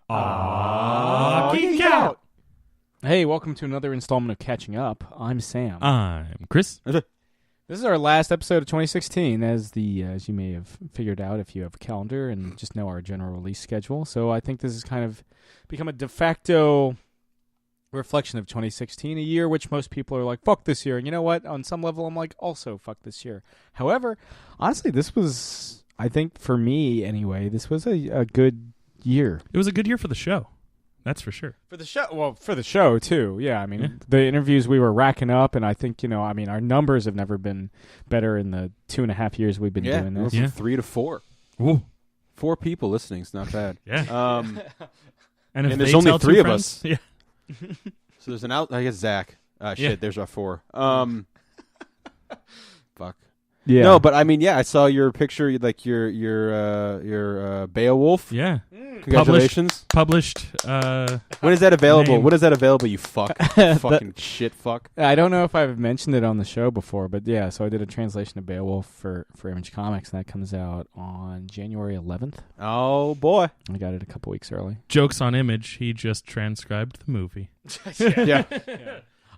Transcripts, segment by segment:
Geek Out! Hey, welcome to another installment of Catching Up. I'm Sam. I'm Chris. This is our last episode of 2016, as you may have figured out if you have a calendar and just know our general release schedule. So I think this has kind of become a de facto reflection of 2016, a year which most people are like, fuck this year. And you know what? On some level, I'm like, also fuck this year. However, honestly, this was, I think for me anyway, this was a good year. It was a good year for the show. That's for sure. For the show, well, for the show too. Yeah, I mean, the interviews we were racking up, and I think our numbers have never been better in the 2.5 years we've been doing this. From 3 to 4. Ooh. 4 people listening is not bad. Yeah. And there's only 3 of us. Yeah. So there's I guess Zach. There's our 4. Fuck. Yeah. No, but I mean, I saw your picture, like your Beowulf. Yeah. Congratulations. Published. When is that available? Name. When is that available, you fuck? Fucking shit fuck. I don't know if I've mentioned it on the show before, but yeah, so I did a translation of Beowulf for Image Comics, and that comes out on January 11th. Oh, boy. I got it a couple weeks early. Jokes on Image. He just transcribed the movie. Yeah.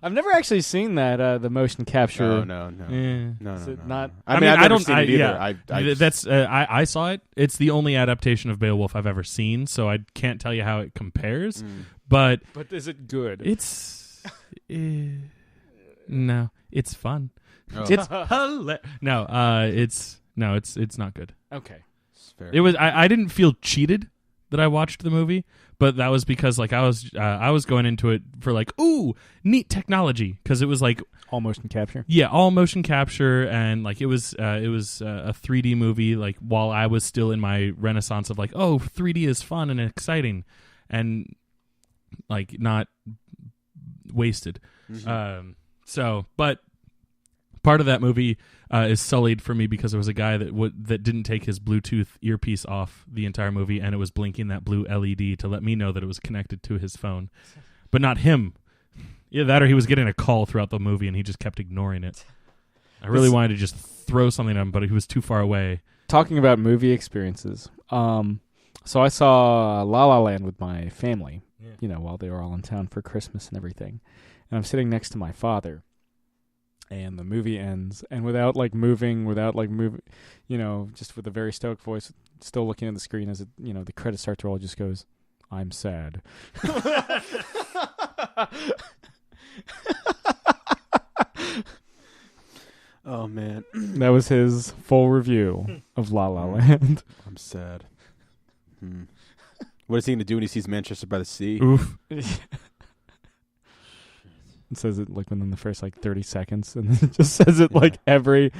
I've never actually seen that, the motion capture. Oh, no. Yeah. No. Is it not? I mean, I've never seen it either. Yeah. I saw it. It's the only adaptation of Beowulf I've ever seen, so I can't tell you how it compares. But is it good? it's no, it's fun. Oh. It's it's not good. Okay. It's fair. It was. I didn't feel cheated that I watched the movie, but that was because like I was going into it for like, ooh, neat technology, because it was like all motion capture. Yeah, all motion capture, and like it was a 3D movie. Like while I was still in my renaissance of like, oh, 3D is fun and exciting, and like not wasted. Mm-hmm. But part of that movie is sullied for me because there was a guy that didn't take his Bluetooth earpiece off the entire movie, and it was blinking that blue LED to let me know that it was connected to his phone, but not him. Either that or he was getting a call throughout the movie, and he just kept ignoring it. I really wanted to just throw something at him, but he was too far away. Talking about movie experiences, so I saw La La Land with my family, while they were all in town for Christmas and everything, and I'm sitting next to my father. And the movie ends, and without moving, just with a very stoic voice, still looking at the screen as the credits start to roll, just goes, "I'm sad." Oh man, that was his full review of La La Land. I'm sad. What is he gonna do when he sees Manchester by the Sea? Oof. It says it within the first 30 seconds, and then it just says it every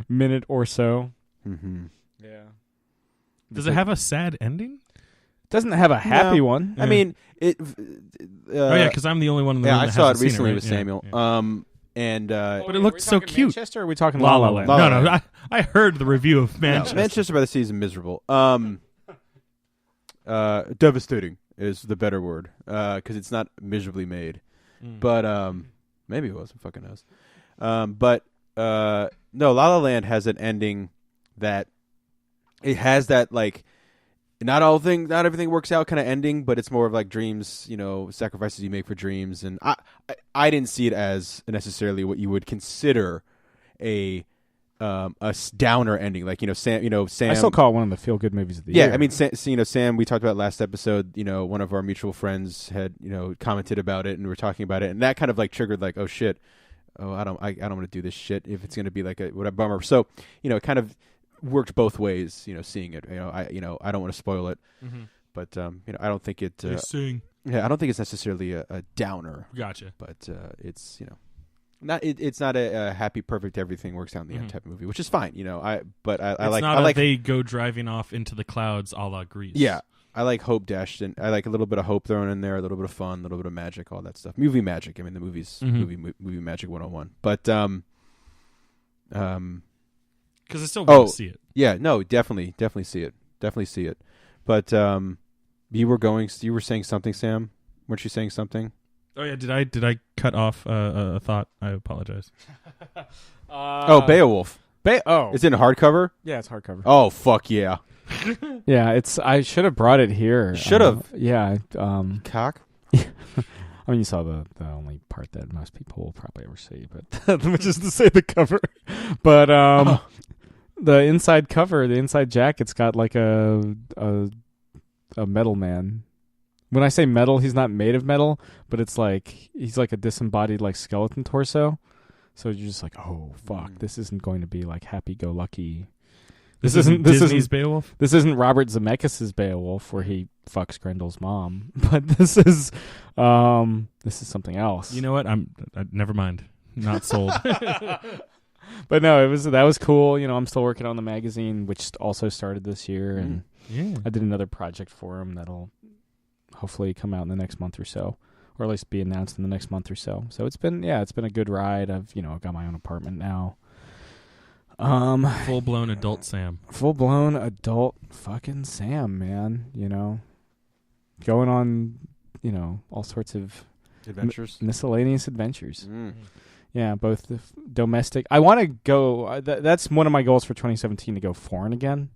minute or so. Mm-hmm. Yeah. Does it have a sad ending? It doesn't have a happy one. I mean, it. Because I'm the only one in the room I that saw it hasn't seen recently right? with Samuel. Yeah. But it looked so cute. Manchester, or are we talking La La Land? La La No, Land. I heard the review of Manchester. No, Manchester by the Sea is miserable. Devastating is the better word, because it's not miserably made. But maybe it was. Who fucking knows? No, La La Land has an ending that it has that not everything works out kind of ending, but it's more of dreams, sacrifices you make for dreams, and I didn't see it as necessarily what you would consider a downer ending, Sam. I still call it one of the feel-good movies of the year. Yeah, I mean, Sam, we talked about last episode, one of our mutual friends had, commented about it, and we were talking about it, and that kind of triggered oh shit, I don't want to do this shit if it's going to be what a bummer. So, it kind of worked both ways, seeing it, I don't want to spoil it, but, I don't think it, I don't think it's necessarily a downer. Gotcha. But, it's, it's not a happy, perfect, everything works out in the end type movie, which is fine, I like they go driving off into the clouds a la Grease. Yeah, I like hope dashed in. I like a little bit of hope thrown in there, a little bit of fun, a little bit of magic, all that stuff. Movie magic. I mean, the movie's movie magic 101. But because I still want to see it. Yeah, no, definitely see it. But you were saying something, Sam? Weren't you saying something? Oh yeah, did I cut off a thought? I apologize. Beowulf. Oh, It's in hardcover? yeah, it's hardcover. Oh, fuck yeah. Yeah, it's. I should have brought it here. Should've. Yeah. Cock. I mean, you saw the only part that most people will probably ever see, but which is to say the cover. But the inside cover, the inside jacket's got like a metal man. When I say metal, he's not made of metal, but it's like he's like a disembodied like skeleton torso. So you're just like, oh fuck, this isn't going to be like happy-go-lucky. This isn't Disney's Beowulf. This isn't Robert Zemeckis' Beowulf where he fucks Grendel's mom, but this is something else. You know what? Never mind. Not sold. But no, that was cool. You know, I'm still working on the magazine, which also started this year, and I did another project for him that'll hopefully come out in the next month or so, or at least be announced in the next month or so. So it's been a good ride. I've got my own apartment now. Full-blown adult Sam. Full-blown adult fucking Sam, man. Going on, all sorts of Adventures. miscellaneous adventures. Yeah, both the domestic. I want to go. That's one of my goals for 2017, to go foreign again.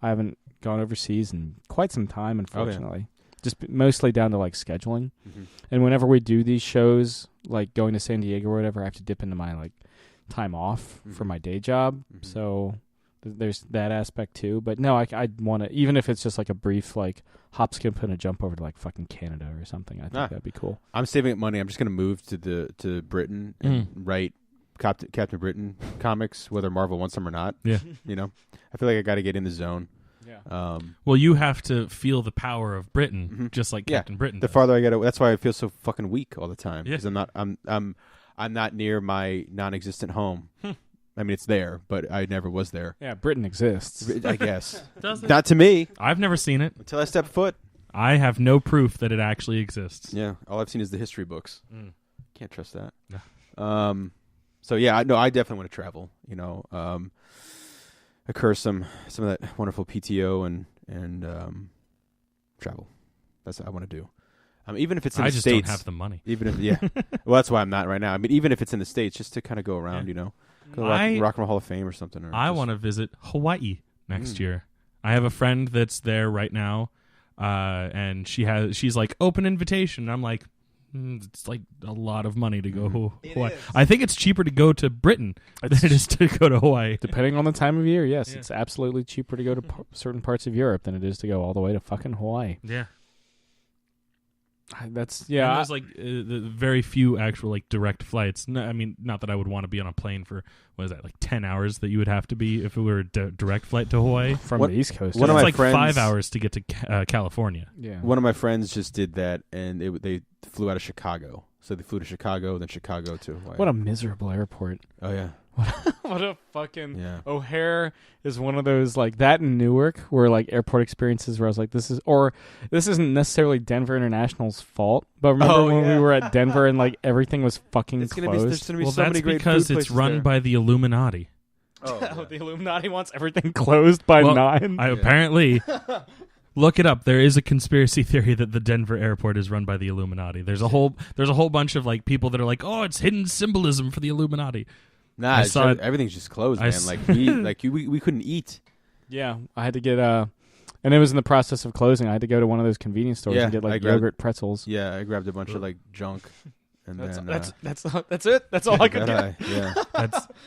I haven't gone overseas in quite some time, unfortunately. Just mostly down to like scheduling. And whenever we do these shows, like going to San Diego or whatever, I have to dip into my like time off for my day job. So there's that aspect too. But no, I want to, even if it's just like a brief like hop, skip, and a jump over to like fucking Canada or something. I think that'd be cool. I'm saving up money. I'm just gonna move to Britain and write Captain Britain comics, whether Marvel wants them or not. Yeah, I feel like I got to get in the zone. Yeah. Well, you have to feel the power of Britain, just like Captain Britain. The farther I get, that's why I feel so fucking weak all the time. Because I'm not near my non-existent home. I mean, it's there, but I never was there. Yeah, Britain exists. I guess. Does it? Not to me. I've never seen it. Until I step foot. I have no proof that it actually exists. Yeah, all I've seen is the history books. Can't trust that. No. So yeah, I definitely want to travel. Occur some of that wonderful PTO and travel. That's what I want to do. Even if it's in the States. I just don't have the money. Even if well, that's why I'm not right now. I mean, even if it's in the States, just to kind of go around, go to Rock and Roll Hall of Fame or something. I want to visit Hawaii next year. I have a friend that's there right now, and she's like open invitation. And I'm like, it's like a lot of money to go to Hawaii. I think it's cheaper to go to Britain than it is to go to Hawaii. Depending on the time of year, yes. It's absolutely cheaper to go to certain parts of Europe than it is to go all the way to fucking Hawaii. Yeah. That's And there's like very few actual like direct flights. No, I mean, not that I would want to be on a plane for what is that, like 10 hours that you would have to be if it were a direct flight to Hawaii from the East Coast. One of my like friends, 5 hours to get to California. Yeah. One of my friends just did that, and they flew out of Chicago. So they flew to Chicago, then Chicago to Hawaii. What a miserable airport. Oh yeah. What a fucking O'Hare is one of those like that in Newark where like airport experiences where I was like this isn't necessarily Denver International's fault, but remember when we were at Denver and like everything was fucking there's closed. gonna be Well, so that's many great because food it's places run there. by the Illuminati. The Illuminati wants everything closed by 9. Apparently, look it up. There is a conspiracy theory that the Denver airport is run by the Illuminati. There's a whole bunch of like people that are like, oh, it's hidden symbolism for the Illuminati. Nah, everything's just closed, man. We couldn't eat. Yeah, I had to get and it was in the process of closing. I had to go to one of those convenience stores and get like yogurt pretzels. Yeah, I grabbed a bunch of like junk. And that's it. That's all I could get. Yeah,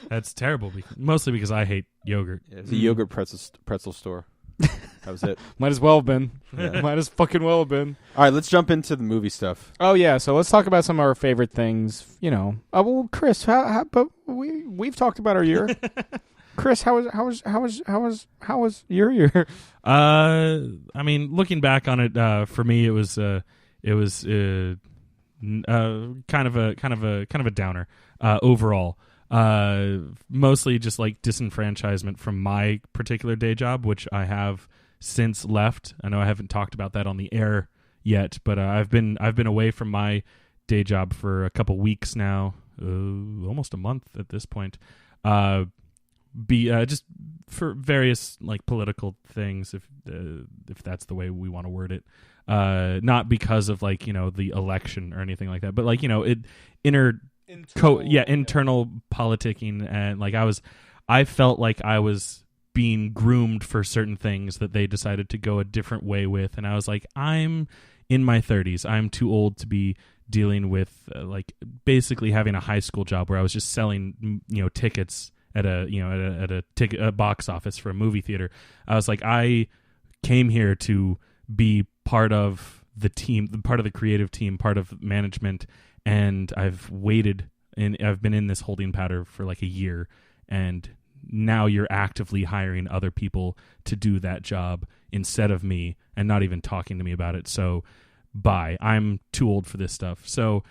that's terrible. Mostly because I hate yogurt. Yeah, it's a yogurt pretzel store. That was it. Might as well have been. Yeah. Might as fucking well have been. All right, let's jump into the movie stuff. Oh yeah, so let's talk about some of our favorite things. Well, Chris, but we've talked about our year. Chris, how was your year? I mean, looking back on it, for me, it was kind of a downer overall. Mostly just like disenfranchisement from my particular day job, which I have since left. I know I haven't talked about that on the air yet, but I've been away from my day job for a couple weeks now, almost a month at this point. Just for various like political things, if that's the way we want to word it. Not because of like the election or anything like that, but like internal politicking, and like I felt like I was being groomed for certain things that they decided to go a different way with. And I was like, I'm in my 30s. I'm too old to be dealing with like basically having a high school job where I was just selling, tickets at a box office for a movie theater. I was like, I came here to be part of the team, part of the creative team, part of management, and I've waited and I've been in this holding pattern for like a year, and now you're actively hiring other people to do that job instead of me and not even talking to me about it. So bye. I'm too old for this stuff. So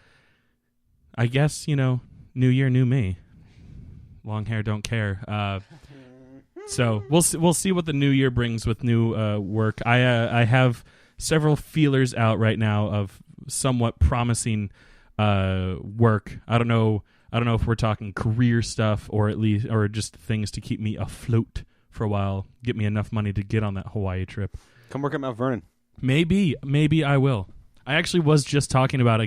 I guess, new year, new me. Long hair, don't care. So we'll see what the new year brings with new work. I have several feelers out right now of somewhat promising work. I don't know if we're talking career stuff or just things to keep me afloat for a while, get me enough money to get on that Hawaii trip. Come work at Mount Vernon. Maybe I will. I actually was just talking about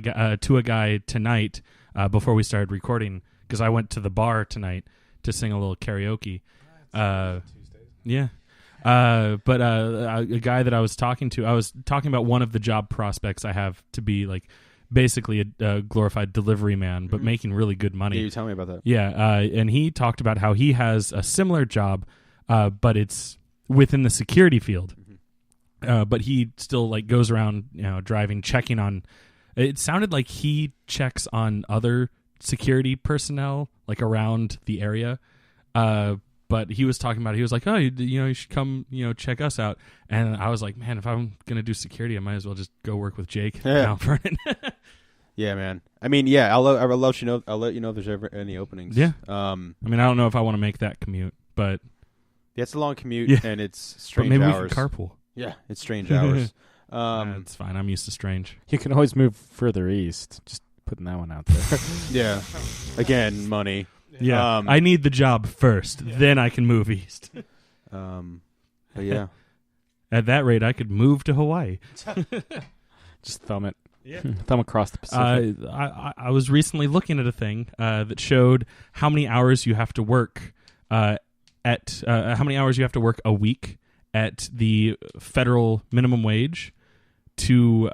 to a guy tonight before we started recording, because I went to the bar tonight to sing a little karaoke. Yeah. But a guy that I was talking about one of the job prospects I have to be like basically a glorified delivery man, but making really good money. Yeah, you tell me about that. Yeah, and he talked about how he has a similar job, but it's within the security field. But he still like goes around, driving, checking on. It sounded like he checks on other security personnel like around the area. But he was talking about it. He was like, "Oh, you should come, check us out." And I was like, "Man, if I'm gonna do security, I might as well just go work with Jake." Yeah. Mount Vernon. Yeah, man. I mean, yeah, I'll let you know. I'll let you know if there's ever any openings. Yeah. I mean, I don't know if I want to make that commute, but yeah, it's a long commute, Yeah. and it's but strange maybe hours. we can carpool. Yeah, it's strange hours. It's fine. I'm used to strange. You can always move further east. Just putting that one out there. Yeah. Again, money. Yeah, I need the job first, then I can move east. But yeah. At that rate, I could move to Hawaii. Just thumb it. Yeah. Thumb across the Pacific. I was recently looking at a thing that showed how many hours you have to work how many hours you have to work a week at the federal minimum wage to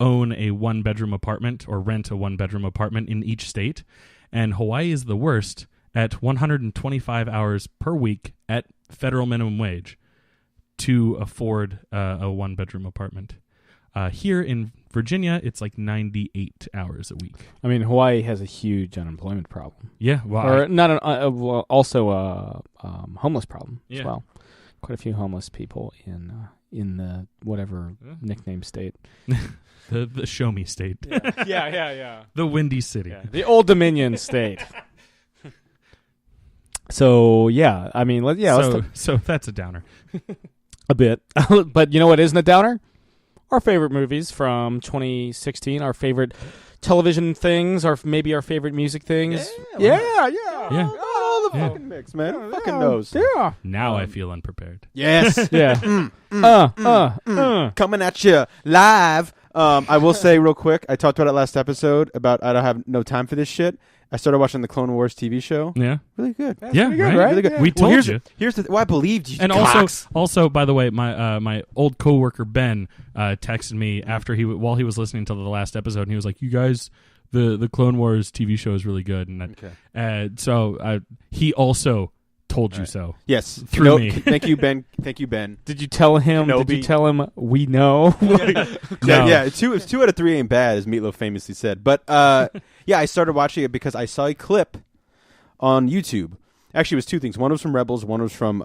own a one-bedroom apartment or rent a one-bedroom apartment in each state. And Hawaii is the worst at 125 hours per week at federal minimum wage to afford a one-bedroom apartment. Here in Virginia, it's like 98 hours a week. I mean, Hawaii has a huge unemployment problem. Yeah, well, Or not also a homeless problem Yeah. as well. Quite a few homeless people in the whatever nickname state. the show me state. Yeah. The Windy City. Yeah. The Old Dominion state. So, yeah, I mean, So that's a downer. a bit. But you know what isn't a downer? Our favorite movies from 2016, our favorite television things, or maybe our favorite music things. Yeah. Yeah. All the Yeah. fucking mix, man. Fucking knows. Yeah. Now I feel unprepared. Yes. Yeah. Coming at you live. I will say real quick, I talked about it last episode about I don't have no time for this shit. I started watching the Clone Wars TV show. Yeah. Really good. Yeah, pretty good, right? right? Really good. We told here's you. Here's the I believed you. And cocks. also, by the way, my old coworker Ben texted me after while he was listening to the last episode, and he was like, "You guys, the Clone Wars TV show is really good." And so he also told you so. Yes. Through me. Thank you, Ben. Thank you, Ben. Did you tell him? Kenobi. Did you tell him we know? Yeah. Two out of three ain't bad, as Meatloaf famously said. But yeah, I started watching it because I saw a clip on YouTube. Actually, it was two things. One was from Rebels. One was from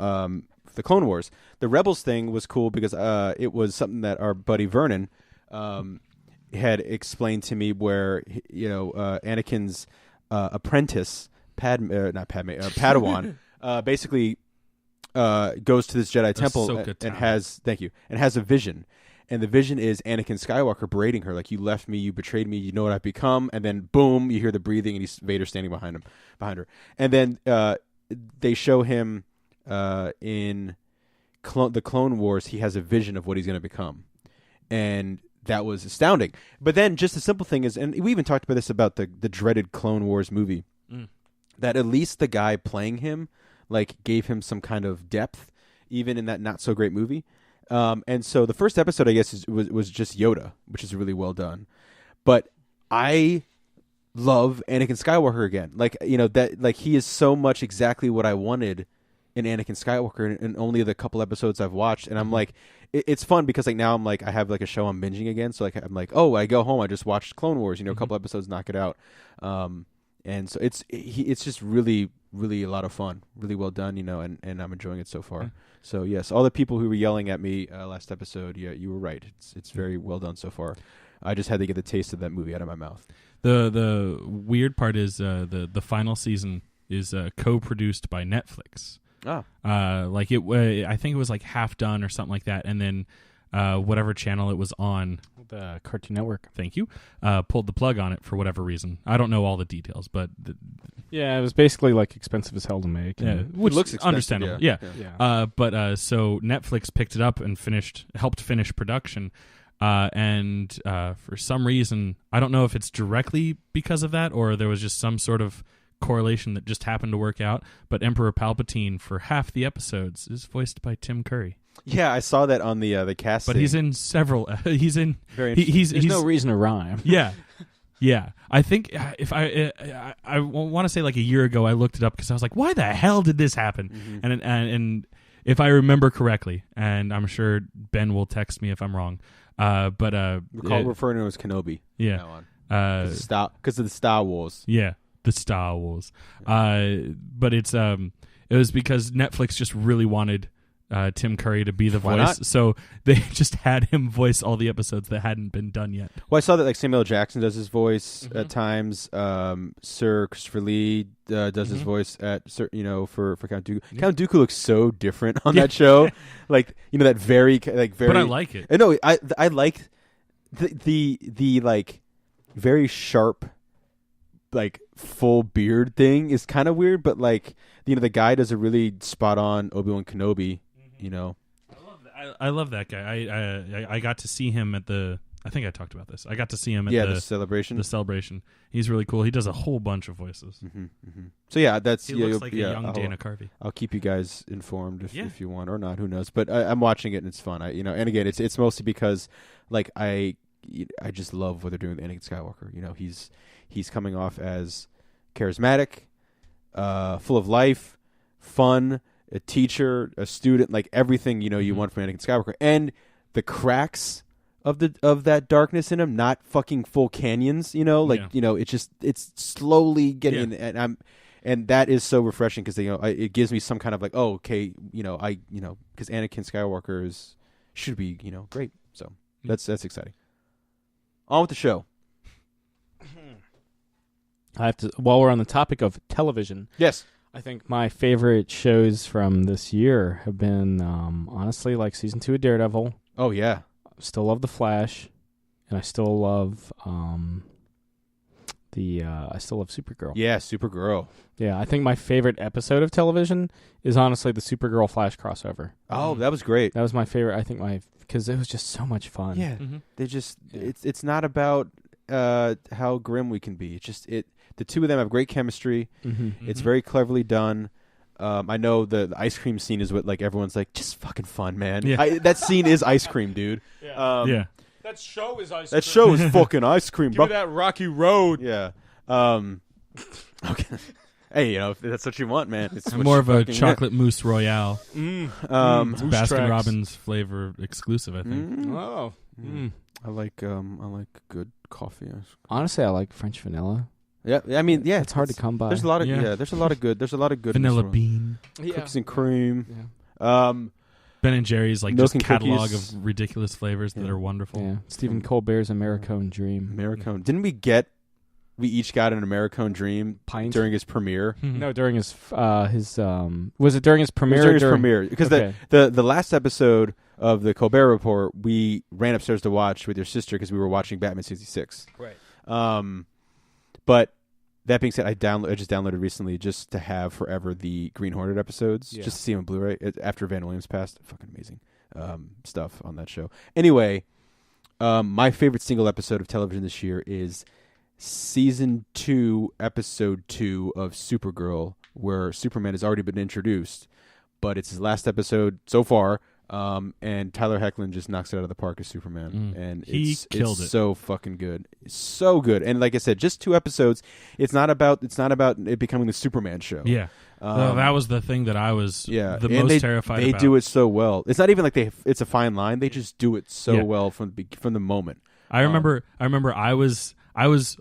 the Clone Wars. The Rebels thing was cool because it was something that our buddy Vernon had explained to me, where Anakin's apprentice Padawan basically goes to this Jedi temple and has a vision. And the vision is Anakin Skywalker berating her, like, "You left me, you betrayed me, you know what I've become." And then boom, you hear the breathing, and he's Vader standing behind her. And then they show him in the Clone Wars. He has a vision of what he's going to become, and that was astounding. But then just the simple thing is, and we even talked about this about the dreaded Clone Wars movie, that at least the guy playing him, like gave him some kind of depth, even in that not so great movie. And so the first episode, I guess, was just Yoda, which is really well done. But I love Anakin Skywalker again. Like, that, like, he is so much exactly what I wanted in Anakin Skywalker in only the couple episodes I've watched. And I'm like, it's fun because like now I'm like, I have like a show I'm binging again. So like, I'm like, oh, I go home, I just watched Clone Wars, a couple episodes, knock it out. And so it's just really, really a lot of fun, really well done, and I'm enjoying it so far. So yes, all the people who were yelling at me last episode, yeah, you were right. It's very well done so far. I just had to get the taste of that movie out of my mouth. The weird part is the final season is co-produced by Netflix. Oh, I think it was like half done or something like that, and then whatever channel it was on, the Cartoon Network. Thank you. Pulled the plug on it for whatever reason. I don't know all the details, but yeah, it was basically like expensive as hell to make. Yeah, which looks expensive, understandable. Yeah. So Netflix picked it up and helped finish production. And for some reason, I don't know if it's directly because of that or there was just some sort of correlation that just happened to work out, but Emperor Palpatine for half the episodes is voiced by Tim Curry. Yeah, I saw that on the cast. But he's in several. He's in. Very There's no reason to rhyme. Yeah, yeah. I think if I want to say like a year ago, I looked it up because I was like, why the hell did this happen? Mm-hmm. And if I remember correctly, and I'm sure Ben will text me if I'm wrong. But we're referring to him as Kenobi. Yeah. From now on. Because of the Star Wars. Yeah, the Star Wars. But it was because Netflix just really wanted Tim Curry to be the Why voice, not? so they just had him voice all the episodes that hadn't been done yet. Well, I saw that like Samuel L. Jackson does his voice at times. Sir Christopher Lee does his voice for Count Dooku. Yeah. Count Dooku looks so different on that show. Like that very. But I like it. No, I like the like very sharp, like full beard thing is kind of weird, but like the guy does a really spot on Obi-Wan Kenobi. I love that guy. I got to see him at the. I think I talked about this. I got to see him at the celebration. The celebration. He's really cool. He does a whole bunch of voices. So yeah, that's he looks like a young Dana Carvey. I'll keep you guys informed if you want or not. Who knows? But I'm watching it and it's fun. And again, it's mostly because like I just love what they're doing with Anakin Skywalker. He's coming off as charismatic, full of life, fun, a teacher, a student, like everything you want from Anakin Skywalker, and the cracks of that darkness in him, not fucking full canyons. It's slowly getting, and that is so refreshing because it gives me some kind of like, oh, okay, because Anakin Skywalker should be great. So that's exciting. On with the show. I have to. While we're on the topic of television, yes, I think my favorite shows from this year have been honestly like season 2 of Daredevil. Oh yeah, still love The Flash, and I still love Supergirl. Yeah, Supergirl. Yeah, I think my favorite episode of television is honestly the Supergirl Flash crossover. Oh, that was great. That was my favorite. I think because it was just so much fun. Yeah, they just it's not about how grim we can be. It's just the two of them have great chemistry. It's very cleverly done. I know the ice cream scene is what like everyone's like, just fucking fun, man. Yeah. That scene is ice cream, dude. Yeah. That show is ice cream. That show is fucking ice cream, bro. Give me that Rocky Road. Yeah. Okay. Hey, if that's what you want, man. It's I'm more of a chocolate mousse royale. Mousse Baskin tracks. Robbins flavor exclusive, I think. Oh. I like good coffee. Honestly, I like French vanilla. Yeah, I mean, yeah, it's hard to come by. There's a lot of there's a lot of good. There's a lot of good vanilla bean, cookies and cream. Yeah. Ben and Jerry's like Milk just and catalog cookies. of ridiculous flavors that are wonderful. Yeah. Stephen Colbert's Americone Dream. Americone. Didn't we each got an Americone Dream pint during his premiere? No, during his was it during his premiere? It was during his premiere because the last episode of the Colbert Report we ran upstairs to watch with your sister because we were watching Batman 66. Right. But that being said, I just downloaded recently just to have forever the Green Hornet episodes, just to see them on Blu-ray after Van Williams passed. Fucking amazing stuff on that show. Anyway, my favorite single episode of television this year is Season 2, Episode 2 of Supergirl, where Superman has already been introduced, but it's his last episode so far. And Tyler Hoechlin just knocks it out of the park as Superman, and He it's killed it. so fucking good, so good. And like I said, just 2 episodes. It's not about it becoming the Superman show. Yeah. That was the thing that I was the and most they, terrified They about. do it so well. It's not even like it's a fine line. They just do it so Yeah. well from the moment. I remember I was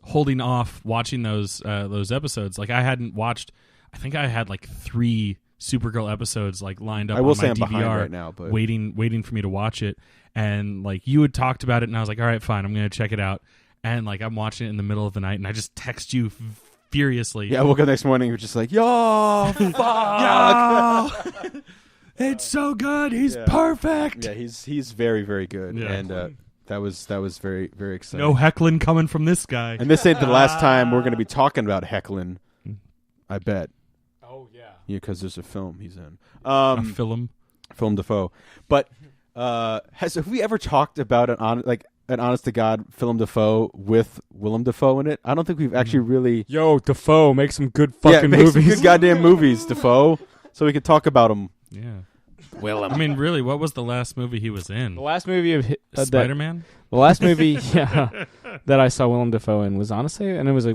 holding off watching those episodes. Like I hadn't watched. I think I had like 3 Supergirl episodes like lined up. I will on say my I'm DVR, behind right now, but waiting for me to watch it. And like you had talked about it, and I was like, all right, fine, I'm gonna check it out. And like I'm watching it in the middle of the night, and I just text you furiously. yeah, I woke up next morning and was just like, yo, fuck. Yo! It's so good. He's Yeah. perfect. Yeah, he's very, very good, Yeah. and that was very, very exciting. No heckling coming from this guy. And this ain't the last time we're going to be talking about Hecklin, I bet. Oh yeah. Yeah, because there's a film he's in. A film. Film Dafoe. But have we ever talked about an honest to God Film Dafoe with Willem Dafoe in it? I don't think we've actually really. Yo, Defoe, make some good Yeah, fucking make some movies. good goddamn movies, Dafoe, so we could talk about them. Yeah. Willem. I mean, really, what was the last movie he was in? The last movie of Spider-Man? the last movie, yeah, that I saw Willem Dafoe in was honestly, and it was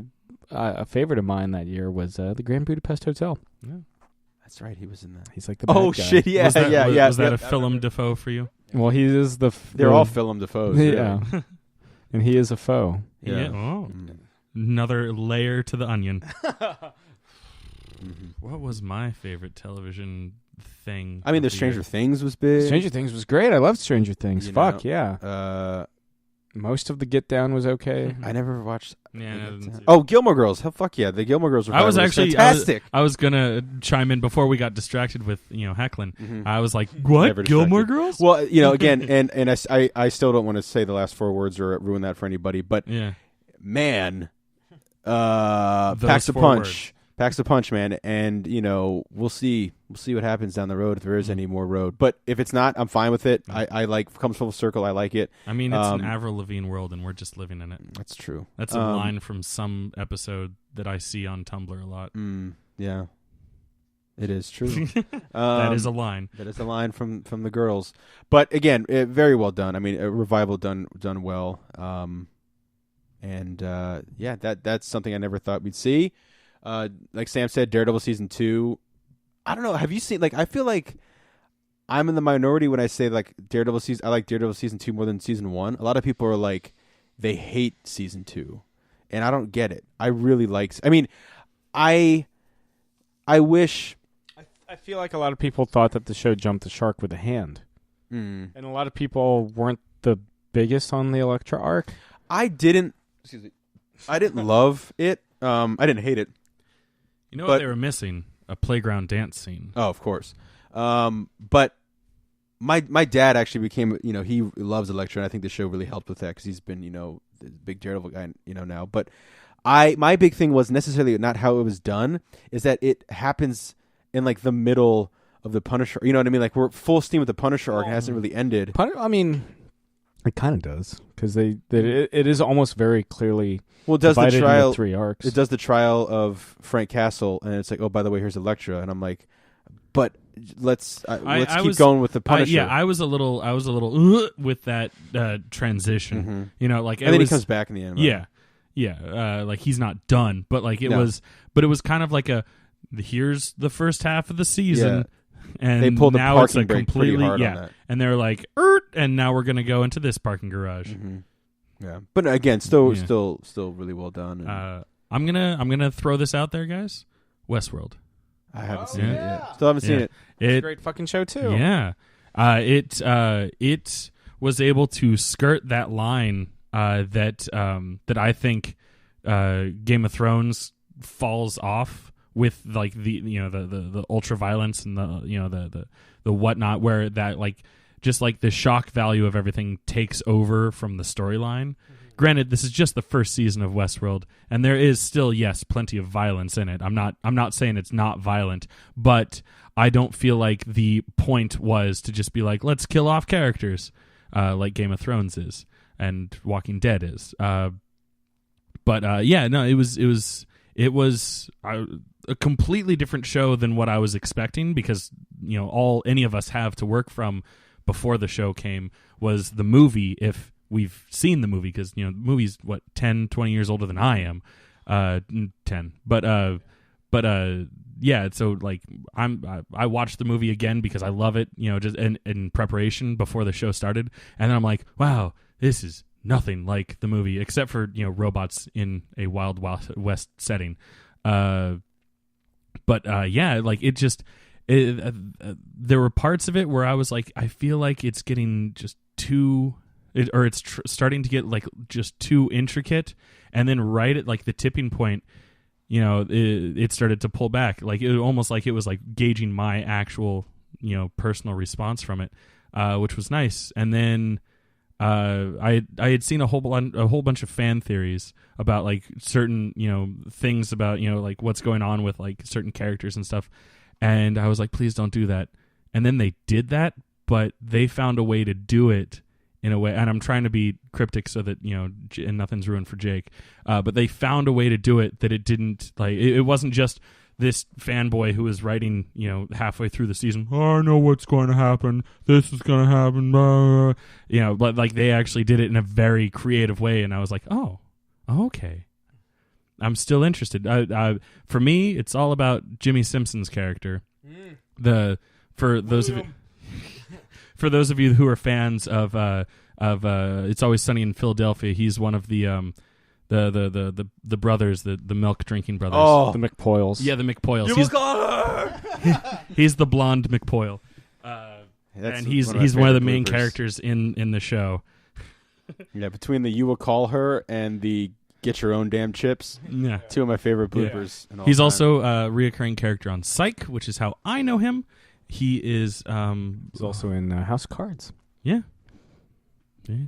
a favorite of mine that year was the Grand Budapest Hotel. Yeah. That's right, he was in that. He's like the bad Oh guy. shit! Yeah, was that, yeah, was, yeah. Was that Yep. a Willem Dafoe for you? Well, he is They're all Film Dafoes. yeah, and he is a foe. Yeah. Oh. Mm. Another layer to the onion. Mhm. What was my favorite television thing? I mean, the of the Stranger year? Things was big. Stranger Things was great. I loved Stranger Things. You Fuck know, yeah. Most of the Get Down was okay. I never watched. Yeah, I didn't see it. Oh, Gilmore Girls. Hell, fuck yeah, the Gilmore Girls. I was actually fantastic. I was gonna chime in before we got distracted with Hecklin. Mhm. I was like, "What? Never Gilmore distracted. Girls?" Well, again, and I still don't want to say the last 4 words or ruin that for anybody. But Yeah, man, Those packs a 4 punch. Packs a punch, man, and we'll see what happens down the road if there is any more road. But if it's not, I'm fine with it. I like comes full circle. I like it. I mean, it's an Um, Avril Lavigne world, and we're just living in it. That's true. That's a line from some episode that I see on Tumblr a lot. Yeah, it is true. That is a line. That is a line from the girls. But again, very well done. I mean, a revival done well. Yeah, that's something I never thought we'd see. Like Sam said, Daredevil season 2. I don't know. Have you seen? Like, I feel like I'm in the minority when I say like Daredevil season. I like Daredevil season 2 more than season 1. A lot of people are like, they hate season 2, and I don't get it. I really like. I mean, I wish. I feel like a lot of people thought that the show jumped the shark with a hand, and a lot of people weren't the biggest on the Elektra arc. I didn't. Excuse me. I didn't love it. I didn't hate it. You know But- what they were missing? A playground dance scene. Oh, of course. But my dad actually became, he loves Elektra, and I think the show really helped with that because he's been, the big Daredevil guy, now. But my big thing was necessarily not how it was done, is that it happens in like the middle of the Punisher. You know what I mean? Like we're full steam with the Punisher arc, and it hasn't really ended. I mean, it kind of does because it is almost very clearly Well, it does the divided trial. into 3 arcs. It does the trial of Frank Castle, and it's like, oh, by the way, here's Elektra, and I'm like, but let's keep going with the Punisher. I was a little with that transition. Mhm. Like and then he comes back in the end. Yeah. Like he's not done, but like it No. was kind of like here's the first half of the season, and They pulled the now it's parking a brake pretty completely hard on that. and they're like, and now we're gonna go into this parking garage. Mm-hmm. Yeah, but again, still really well done. And I'm gonna throw this out there, guys. Westworld. I haven't Oh, seen it yeah. yet. Still haven't seen it. It's a great fucking show too. Yeah. It was able to skirt that line that I think Game of Thrones falls off with, like the ultra violence and the whatnot, where that like just like the shock value of everything takes over from the storyline. Granted, this is just the first season of Westworld, and there is still, yes, plenty of violence in it. I'm not saying it's not violent, but I don't feel like the point was to just be like, let's kill off characters, like Game of Thrones is and Walking Dead is. It it was a completely different show than what I was expecting, because all any of us have to work from before the show came was the movie, if we've seen the movie, because the movie's 10, 20 years older than I am, 10, but yeah. So like I watched the movie again because I love it, just in preparation before the show started, and then I'm like, wow, this is nothing like the movie except for robots in a Wild West setting. Yeah, like it just there were parts of it where I was like, I feel like it's getting just too, it's starting to get like just too intricate, and then right at like the tipping point, it started to pull back. Like it almost like it was like gauging my actual personal response from it, which was nice. And then I had seen a whole bunch of fan theories about like certain things about like what's going on with like certain characters and stuff, and I was like, please don't do that. And then they did that, but they found a way to do it in a way, and I'm trying to be cryptic so that and nothing's ruined for Jake, but they found a way to do it that it didn't like it wasn't just this fanboy who was writing, halfway through the season, I know what's going to happen, this is going to happen, but like they actually did it in a very creative way, and I was like, oh, okay, I'm still interested. For me, it's all about Jimmy Simpson's character. For those of you who are fans of It's Always Sunny in Philadelphia, he's one of the brothers, the milk drinking brothers. Oh, the McPoyles. Yeah, the McPoyles. He's the blonde McPoyle, and he's one of the main characters in the show. Yeah, between the You Will Call Her and the Get Your Own Damn Chips, yeah, two of my favorite bloopers. Yeah. He's also a reoccurring character on Psych, which is how I know him. He is. He's also in House of Cards. Yeah. Yeah.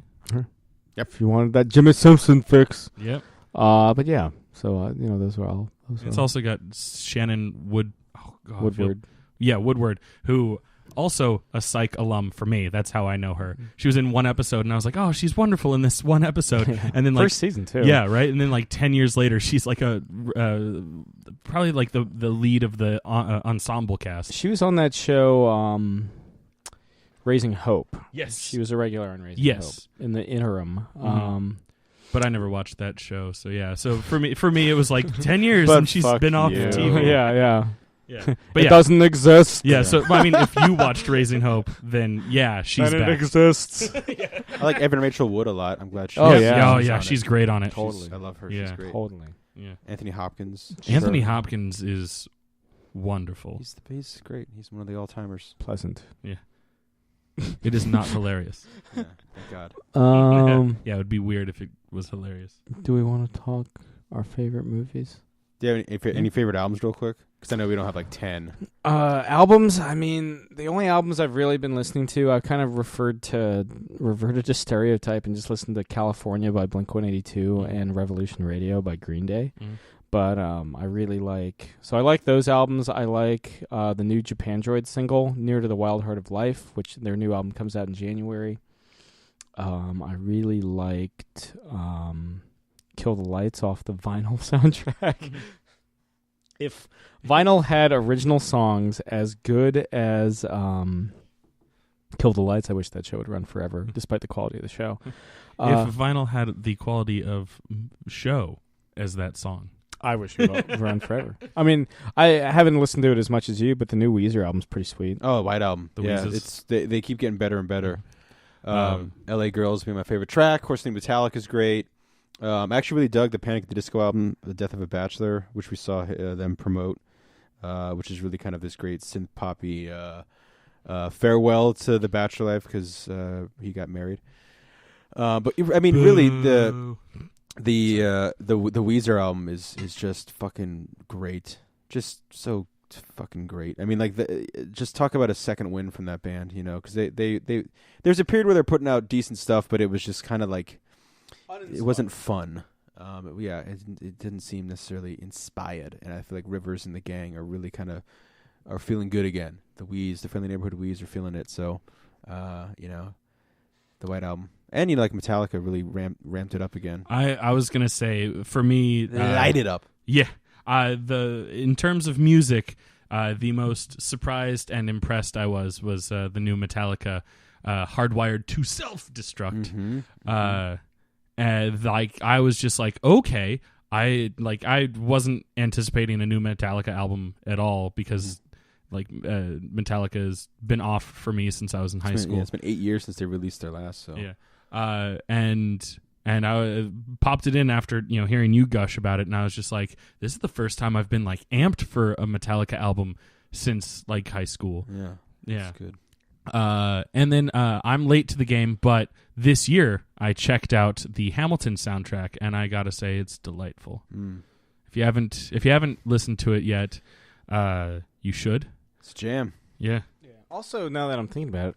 Yep. If you wanted that Jimmy Simpson fix. Yep. But yeah. So those are all. It's also got Shannon Woodward. Woodward, who also a Psych alum for me. That's how I know her. She was in one episode, and I was like, oh, she's wonderful in this one episode. And then like first season too. Yeah, right. And then like 10 years later, she's like a probably like the lead of the ensemble cast. She was on that show, Raising Hope. Yes, she was a regular on Raising Hope in the interim. Mm-hmm. But I never watched that show, so yeah. So for me, it was like 10 years, and she's been off the TV. Yeah. But it doesn't exist. Yeah, so I mean, if you watched Raising Hope, then yeah, she's then back. It exists. I like Evan Rachel Wood a lot. I'm glad she. She's great on it. Totally, I love her. Yeah. She's great. Totally. Yeah. Anthony Hopkins. Anthony Hopkins is wonderful. He's great. He's one of the all-timers. Pleasant. Yeah. It is not hilarious. Yeah, thank God. Yeah, it would be weird if it was hilarious. Do we want to talk our favorite movies? Do you have any favorite albums, real quick? Because I know we don't have like 10. Albums. I mean, the only albums I've really been listening to, I've kind of reverted to Stereotype and just listened to California by Blink-182 and Revolution Radio by Green Day. But I really like. So I like those albums. I like the new Japandroid single, "Near to the Wild Heart of Life," which their new album comes out in January. I really liked "Kill the Lights" off the Vinyl soundtrack. If Vinyl had original songs as good as "Kill the Lights," I wish that show would run forever, despite the quality of the show. If Vinyl had the quality of show as that song, I wish it would run forever. I mean, I haven't listened to it as much as you, but the new Weezer album's pretty sweet. Oh, White Album. Weezers. They keep getting better and better. L.A. Girls being my favorite track. Of course, the Metallica is great. I actually really dug the Panic at the Disco album, The Death of a Bachelor, which we saw them promote, which is really kind of this great synth poppy farewell to the bachelor life because he got married. But I mean, really, the Weezer album is just fucking great, just so fucking great. I mean, like just talk about a second win from that band, because they there's a period where they're putting out decent stuff, but it was just kind of like it wasn't fun. It didn't seem necessarily inspired, and I feel like Rivers and the gang are really kind of are feeling good again. The Friendly Neighborhood Wees are feeling it. So, the White Album. And like Metallica really ramped it up again. I was gonna say for me, light it up. Yeah, In terms of music, the most surprised and impressed I was the new Metallica, Hardwired to Self-Destruct. And like I was just like, okay, I wasn't anticipating a new Metallica album at all because like Metallica has been off for me since I was in high school. Yeah, it's been 8 years since they released their last. So yeah, and I popped it in after hearing you gush about it, and I was just like, this is the first time I've been like amped for a Metallica album since like high school. Yeah, that's good. And then I'm late to the game, but this year I checked out the Hamilton soundtrack, and I gotta say it's delightful. If you haven't listened to it yet, you should. It's a jam. Yeah. Also, now that I'm thinking about it,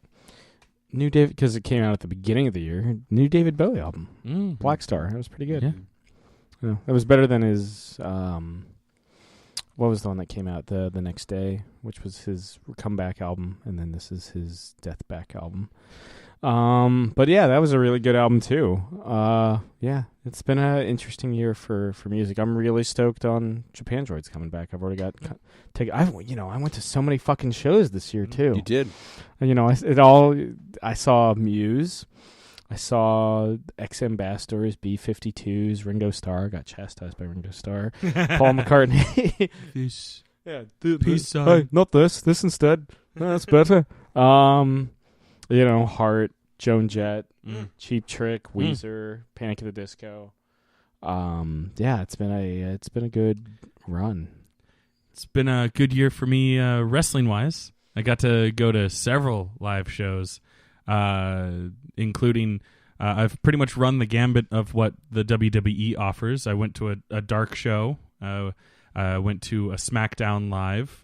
new David, because it came out at the beginning of the year, new David Bowie album, Black Star. It was pretty good. Yeah, it was better than his. What was the one that came out the next day, which was his comeback album, and then this is his Death Back album. But yeah, that was a really good album too. Yeah, it's been an interesting year for music. I'm really stoked on Japan Droids coming back. I've already got I went to so many fucking shows this year too. You did. I saw Muse. I saw X Ambassadors, B-52s, Ringo Starr. Got chastised by Ringo Starr. Paul McCartney. Peace. Yeah. Peace sign. Hey, not this. This instead. That's better. Heart, Joan Jett, Cheap Trick, Weezer, Panic at the Disco. Yeah, it's been a good run. It's been a good year for me wrestling wise. I got to go to several live shows, including I've pretty much run the gambit of what the WWE offers. I went to a dark show. I went to a SmackDown Live,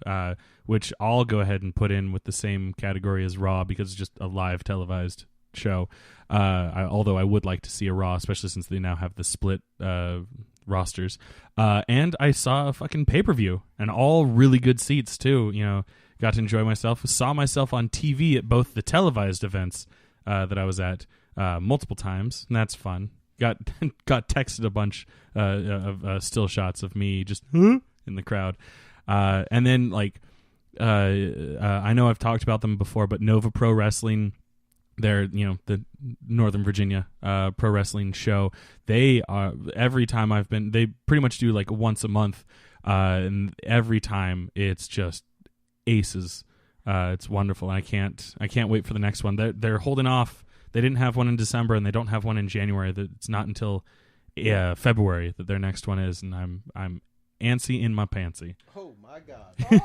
which I'll go ahead and put in with the same category as Raw because it's just a live televised show. Although I would like to see a Raw, especially since they now have the split rosters. And I saw a fucking pay-per-view, and all really good seats too. Got to enjoy myself. Saw myself on TV at both the televised events that I was at multiple times, and that's fun. Got texted a bunch of still shots of me just in the crowd. And then, I know I've talked about them before, but Nova Pro Wrestling, they're, the Northern Virginia pro wrestling show. They are, every time I've been, they pretty much do like once a month. And every time it's just aces. It's wonderful. And I can't wait for the next one. They're holding off. They didn't have one in December, and they don't have one in January. It's not until February that their next one is, and I'm antsy in my pantsy. Oh my god! Oh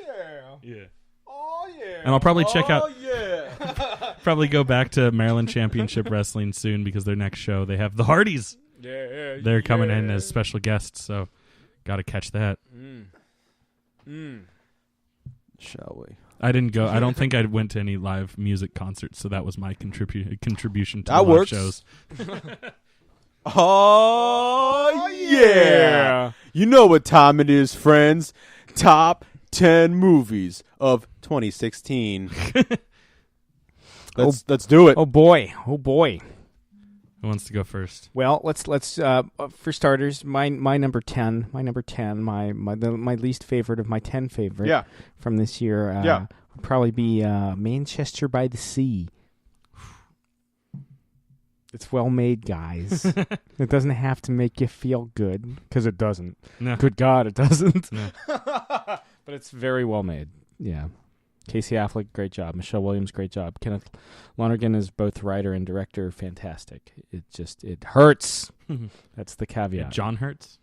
yeah! Yeah. Oh yeah! And I'll probably check out. Oh yeah! Probably go back to Maryland Championship Wrestling soon because their next show they have the Hardys. Yeah. They're coming in as special guests, so got to catch that. Shall we? I didn't go. I don't think I went to any live music concerts, so that was my contribution to That the live works. shows. Oh yeah! You know what time it is, friends. Top 10 movies of 2016. Let's do it. Oh boy! Who wants to go first? Well, let's for starters, my number 10, my least favorite of my 10 favorite from this year would probably be Manchester by the Sea. It's well made, guys. It doesn't have to make you feel good, because it doesn't. No. Good God, it doesn't. No. But it's very well made. Yeah. Casey Affleck, great job. Michelle Williams, great job. Kenneth Lonergan is both writer and director, fantastic. It hurts. That's the caveat. John Hurts?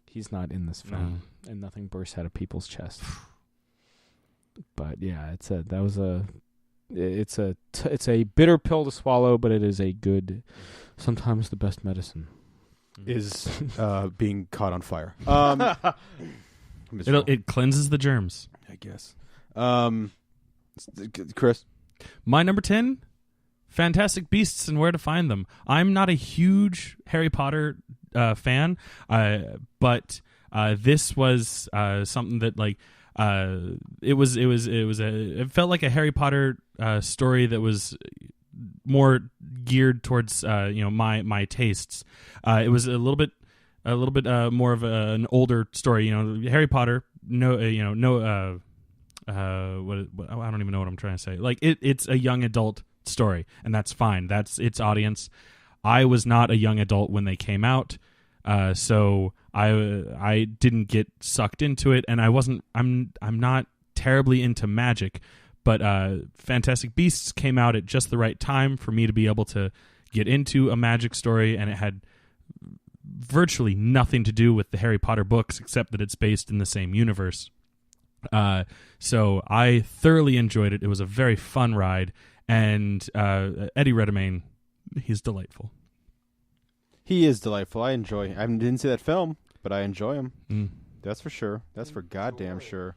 He's not in this film, and nothing bursts out of people's chests. But yeah, it's a bitter pill to swallow, but it is a good, sometimes the best medicine. Is being caught on fire. It cleanses the germs, I guess. Chris? My number 10, Fantastic Beasts and Where to Find Them. I'm not a huge Harry Potter fan, but this was something that it felt like a Harry Potter story that was more geared towards my tastes. It was a little bit a little bit more of an older story. Harry Potter. No, what I don't even know what I'm trying to say. Like it's a young adult story, and that's fine. That's its audience. I was not a young adult when they came out, so I didn't get sucked into it, and I'm not terribly into magic, but Fantastic Beasts came out at just the right time for me to be able to get into a magic story, and it had virtually nothing to do with the Harry Potter books except that it's based in the same universe. So I thoroughly enjoyed it. It was a very fun ride, and Eddie Redmayne, he's delightful. He is delightful. I didn't see that film, but I enjoy him. That's for sure. That's for goddamn sure.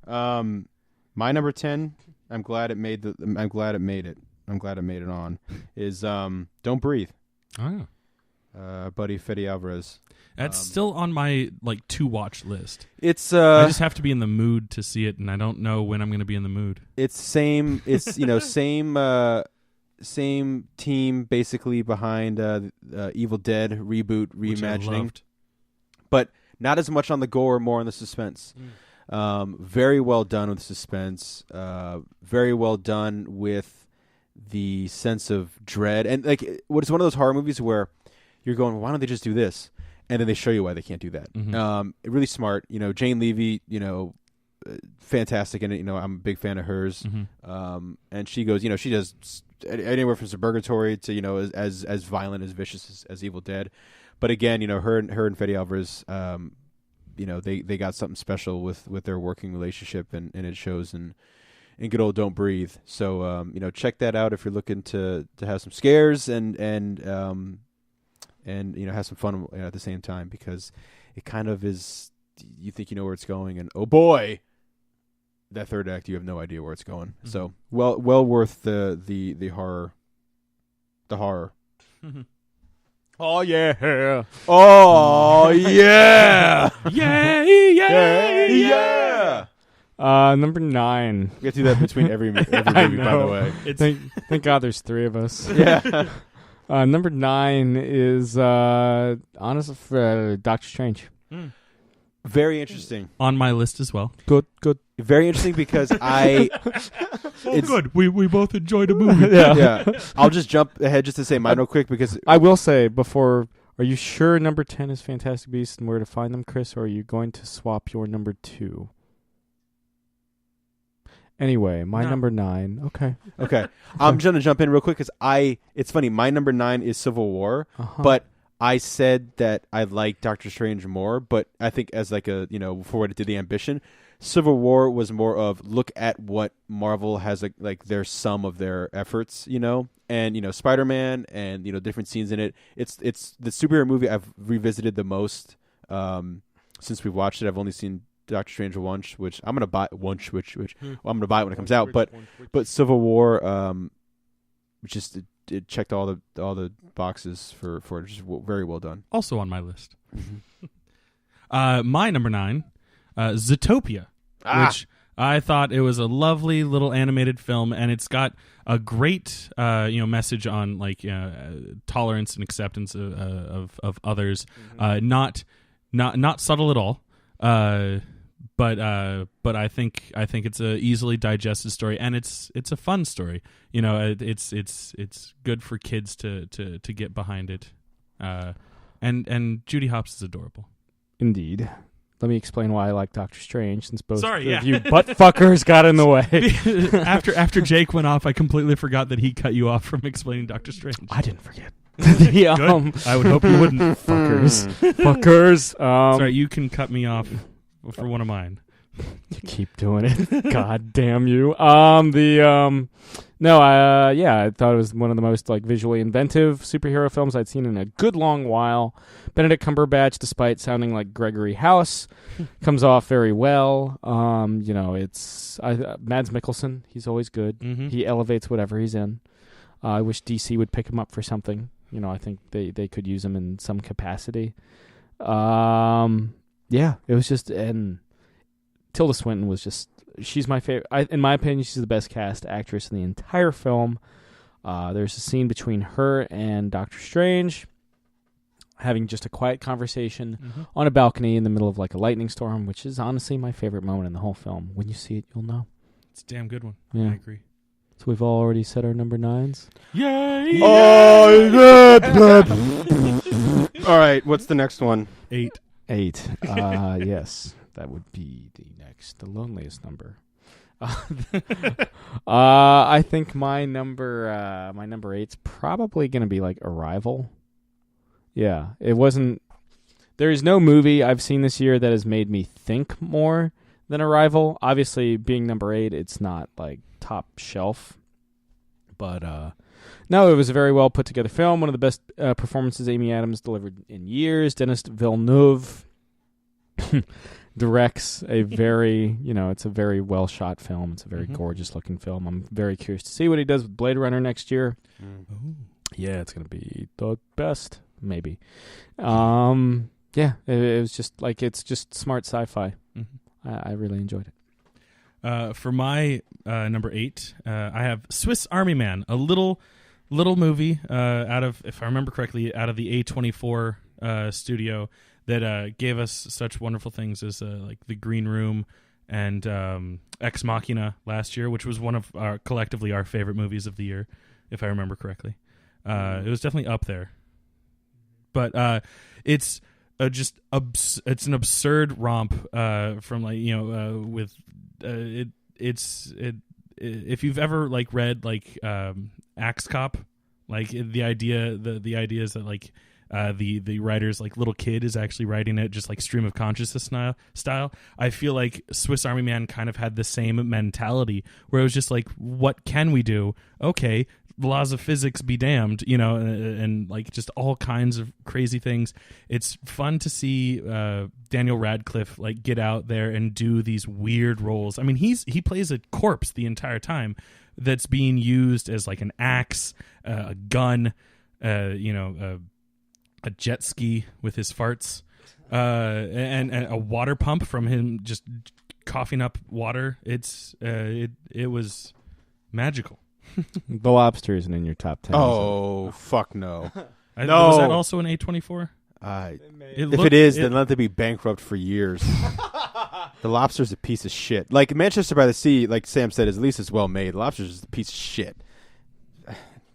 My number 10. I'm glad it made it. I'm glad it made it on. Is Don't Breathe. Oh, Buddy Fede Alvarez. That's still on my to watch list. It's I just have to be in the mood to see it, and I don't know when I'm going to be in the mood. It's same. It's same team basically behind Evil Dead reboot reimagining, but not as much on the gore, more on the suspense. Very well done with suspense. Very well done with the sense of dread, and what is one of those horror movies where you're going, why don't they just do this? And then they show you why they can't do that. Really smart. Jane Levy, fantastic. And, I'm a big fan of hers. And she goes, she does anywhere from Suburgatory to, as violent, as vicious as Evil Dead. But again, her and Fede Alvarez, they got something special with their working relationship, and it shows in good old Don't Breathe. So, check that out if you're looking to have some scares and have some fun at the same time, because it kind of is. You think you know where it's going, and oh boy, that third act you have no idea where it's going. So well worth the horror. The horror. Oh yeah! Oh yeah! Yeah! Number 9. We have to do that between every movie, by the way. Thank God there's 3 of us. Yeah. Number 9 is honestly Doctor Strange. Very interesting. On my list as well. Good. Very interesting because I. Good. We both enjoyed a movie. Yeah. I'll just jump ahead just to say mine real quick because I will say before. Are you sure number 10 is Fantastic Beasts and where to find them, Chris, or are you going to swap your number 2? Anyway, my number 9. Okay. I'm going to jump in real quick because it's funny. My number 9 is Civil War, but I said that I like Doctor Strange more, but I think as for what it did, the ambition, Civil War was more of look at what Marvel has like their sum of their efforts, and Spider-Man and different scenes in it. It's the superhero movie I've revisited the most since we've watched it. I've only seen Doctor Strange once, which I'm gonna buy I'm gonna buy it when it comes out. But Civil War, just it checked all the boxes for just very well done. Also on my list. My number 9, Zootopia, which I thought it was a lovely little animated film, and it's got a great message on tolerance and acceptance of others. Not subtle at all. But I think it's a easily digested story, and it's a fun story. It's good for kids to get behind it. And Judy Hopps is adorable. Indeed. Let me explain why I like Doctor Strange, since both of you butt fuckers got in the way. After Jake went off, I completely forgot that he cut you off from explaining Doctor Strange. I didn't forget. I would hope you wouldn't. Fuckers. Sorry, you can cut me off for one of mine. You keep doing it. God damn you. I thought it was one of the most visually inventive superhero films I'd seen in a good long while. Benedict Cumberbatch, despite sounding like Gregory House, comes off very well. It's Mads Mikkelsen. He's always good. Mm-hmm. He elevates whatever he's in. I wish DC would pick him up for something. I think they could use him in some capacity. It was just, and Tilda Swinton was just, she's my favorite. In my opinion, she's the best cast actress in the entire film. There's a scene between her and Doctor Strange. having just a quiet conversation on a balcony in the middle of like a lightning storm, which is honestly my favorite moment in the whole film. When you see it, you'll know. It's a damn good one. Yeah. I agree. So we've already said our number 9s. Yay! All right, what's the next one? 8. 8. Yes, that would be the loneliest number. I think my number 8's probably going to be like Arrival. Yeah, it wasn't. There is no movie I've seen this year that has made me think more than Arrival. Obviously, being number 8, it's not like top shelf, but no, it was a very well put together film. One of the best performances Amy Adams delivered in years. Denis Villeneuve directs a very, it's a very well shot film. It's a very gorgeous looking film. I'm very curious to see what he does with Blade Runner next year. Yeah, it's gonna be the best, maybe. Yeah, it was just like, it's just smart sci-fi. I really enjoyed it. For my number 8, I have Swiss Army Man, a little movie out of, if I remember correctly, out of the A24 studio that gave us such wonderful things as like The Green Room and Ex Machina last year, which was one of collectively our favorite movies of the year, if I remember correctly. It was definitely up there, but it's it's an absurd romp from like with if you've ever like read like Axe Cop, like the idea is that like the writer's like little kid is actually writing it just like stream of consciousness style. I feel like Swiss Army Man kind of had the same mentality where it was just like, what can we do? Okay, the laws of physics be damned, and like just all kinds of crazy things. It's fun to see Daniel Radcliffe like get out there and do these weird roles. I mean, he plays a corpse the entire time that's being used as like an axe, a gun, a jet ski with his farts, and a water pump from him just coughing up water. It was magical. The Lobster isn't in your top 10. Oh, fuck no. No. Was that also an A24? If it is, then let them be bankrupt for years. The Lobster's a piece of shit. Like Manchester by the Sea, like Sam said, is at least as well made. The Lobster's just a piece of shit.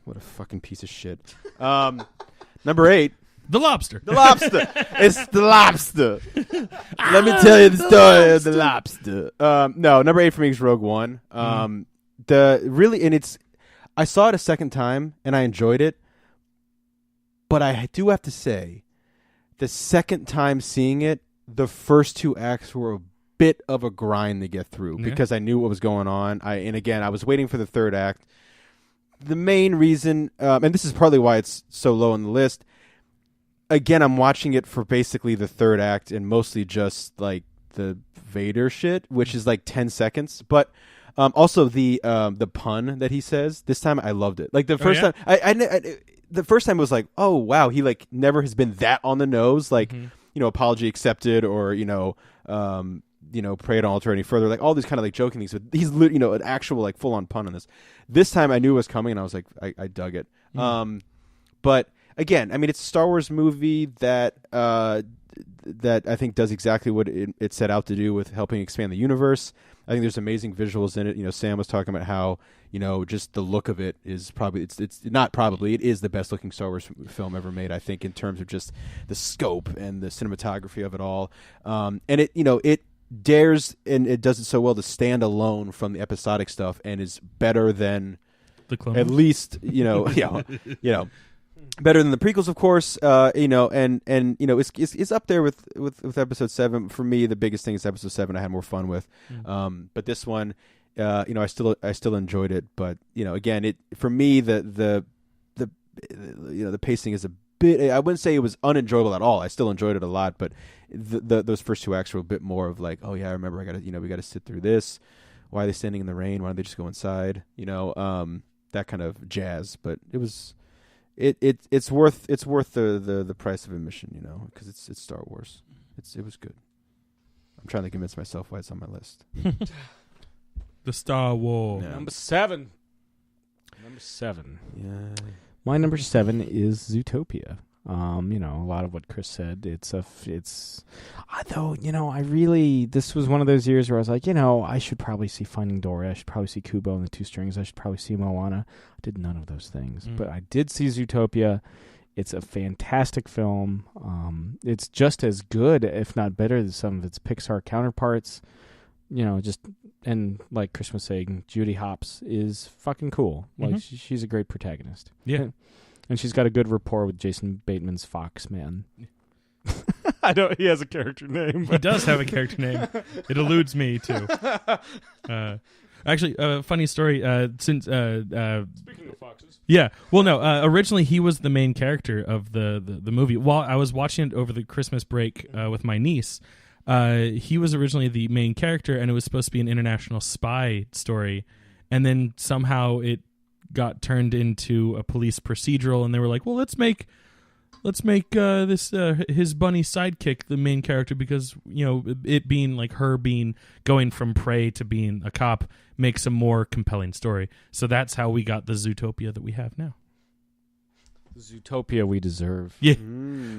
What a fucking piece of shit. Number 8. The Lobster. The Lobster. It's The Lobster. Let me tell you the story of The Lobster. No, number 8 for me is Rogue One. I saw it a second time and I enjoyed it, but I do have to say, the second time seeing it, the first 2 acts were a bit of a grind to get through because I knew what was going on. I was waiting for the third act. The main reason, and this is partly why it's so low on the list. Again, I'm watching it for basically the third act and mostly just like the Vader shit, which is like 10 seconds, but. Also the pun that he says this time, I loved it. Like the first time, the first time was like, oh wow, he like never has been that on the nose. Like apology accepted, or pray don't alter any further. Like all these kind of like joking things, but he's an actual like full on pun on this. This time I knew it was coming, and I was like, I dug it. But again, I mean, it's a Star Wars movie that I think does exactly what it set out to do with helping expand the universe. I think there's amazing visuals in it. Sam was talking about how, just the look of it is probably, it is the best looking Star Wars film ever made, I think, in terms of just the scope and the cinematography of it all. And it dares, and it does it so well to stand alone from the episodic stuff and is better than the Clone at least, better than the prequels, of course, it's up there with episode 7. For me, the biggest thing is episode 7 I had more fun with. But this one, I still enjoyed it. But, again, for me, the pacing is a bit, I wouldn't say it was unenjoyable at all. I still enjoyed it a lot, but those first 2 acts were a bit more of like, oh yeah, I remember we got to sit through this. Why are they standing in the rain? Why don't they just go inside? That kind of jazz. But it was, it's worth the price of admission, because it's Star Wars. It was good. I'm trying to convince myself why it's on my list. The Star Wars. Yeah. Number 7. Yeah. My number 7 is Zootopia. A lot of what Chris said. This was one of those years where I was like, I should probably see Finding Dory. I should probably see Kubo and the Two Strings. I should probably see Moana. I did none of those things, but I did see Zootopia. It's a fantastic film. It's just as good, if not better, than some of its Pixar counterparts. And like Chris was saying, Judy Hopps is fucking cool. Like she's a great protagonist. Yeah. And she's got a good rapport with Jason Bateman's Fox man. He has a character name. He does have a character name. It eludes me too. Actually, funny story. Speaking of foxes. Yeah. Well, no. Originally, he was the main character of the movie. While I was watching it over the Christmas break with my niece, he was originally the main character, and it was supposed to be an international spy story. And then somehow it got turned into a police procedural, and they were like, "Well, let's make this his bunny sidekick the main character, because it being like her going from prey to being a cop makes a more compelling story." So that's how we got the Zootopia that we have now. Zootopia we deserve. Yeah,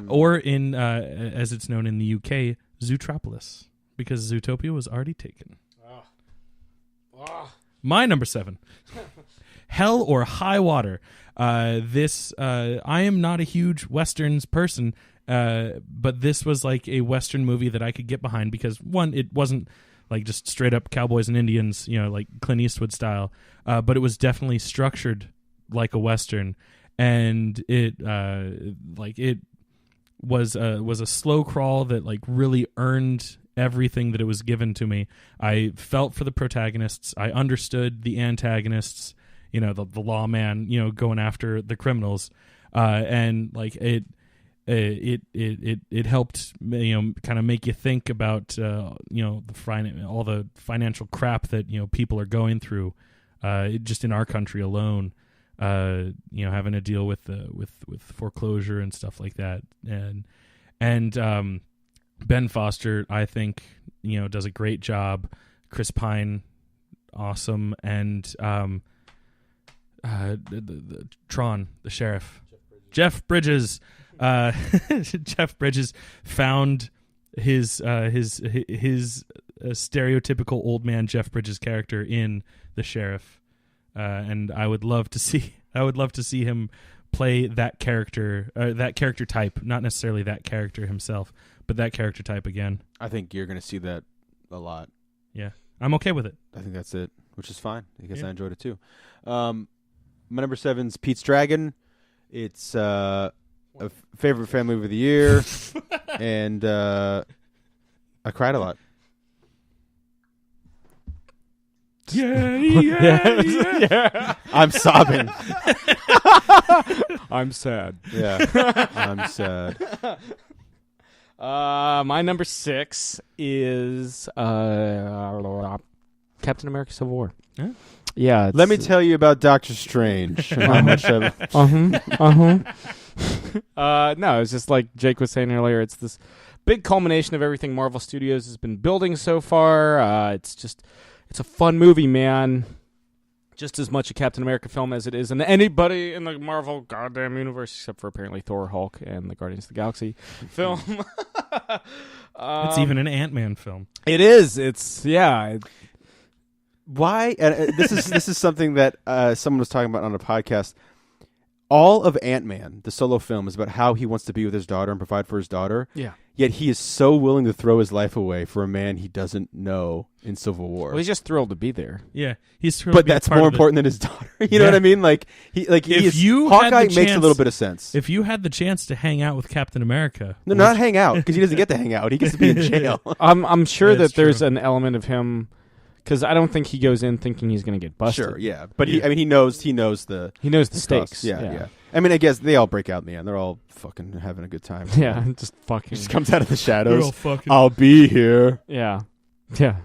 or in as it's known in the UK, Zootropolis, because Zootopia was already taken. My number 7. Hell or High Water. I am not a huge Westerns person, but this was like a Western movie that I could get behind because, one, it wasn't like just straight up cowboys and Indians, like Clint Eastwood style, but it was definitely structured like a Western, and it was a slow crawl that like really earned everything that it was given to me. I felt for the protagonists. I understood the antagonists. The lawman, going after the criminals, and like it helped, kind of make you think about, all the financial crap that people are going through, just in our country alone, having to deal with foreclosure and stuff like that, and Ben Foster, I think, does a great job. Chris Pine, awesome, and Tron, the sheriff, Jeff Bridges. Jeff Bridges found his stereotypical old man Jeff Bridges character in the sheriff, and I would love to see him play that character type, not necessarily that character himself, but that character type again. I think you're going to see that a lot. Yeah, I'm okay with it. I think that's it, which is fine. I guess I enjoyed it too. My number 7's Pete's Dragon. It's a favorite family movie of the year, and I cried a lot. Yeah. I'm sobbing. I'm sad. Yeah, I'm sad. My number 6 is Captain America: Civil War. Huh? Yeah. Let me tell you about Doctor Strange. How much of No, it's just like Jake was saying earlier. It's this big culmination of everything Marvel Studios has been building so far. It's a fun movie, man. Just as much a Captain America film as it is in anybody in the Marvel goddamn universe, except for apparently Thor, Hulk, and the Guardians of the Galaxy film. It's even an Ant-Man film. It is. It's why? This is something that someone was talking about on a podcast. All of Ant-Man, the solo film, is about how he wants to be with his daughter and provide for his daughter. Yeah. Yet he is so willing to throw his life away for a man he doesn't know in Civil War. Well, he's just thrilled to be there. Yeah, he's thrilled. But that's more important than his daughter. You know what I mean? Like Hawkeye makes a little bit of sense. If you had the chance to hang out with Captain America, not hang out, because he doesn't get to hang out. He gets to be in jail. I'm sure That's that there's true. an element of him. Because I don't think he goes in thinking he's going to get busted. Sure, yeah, but he knows the stakes. Yeah. I mean, I guess they all break out in the end. They're all fucking having a good time. Yeah, just fucking. He just comes out of the They're all shadows. fucking. I'll be here. Yeah. No,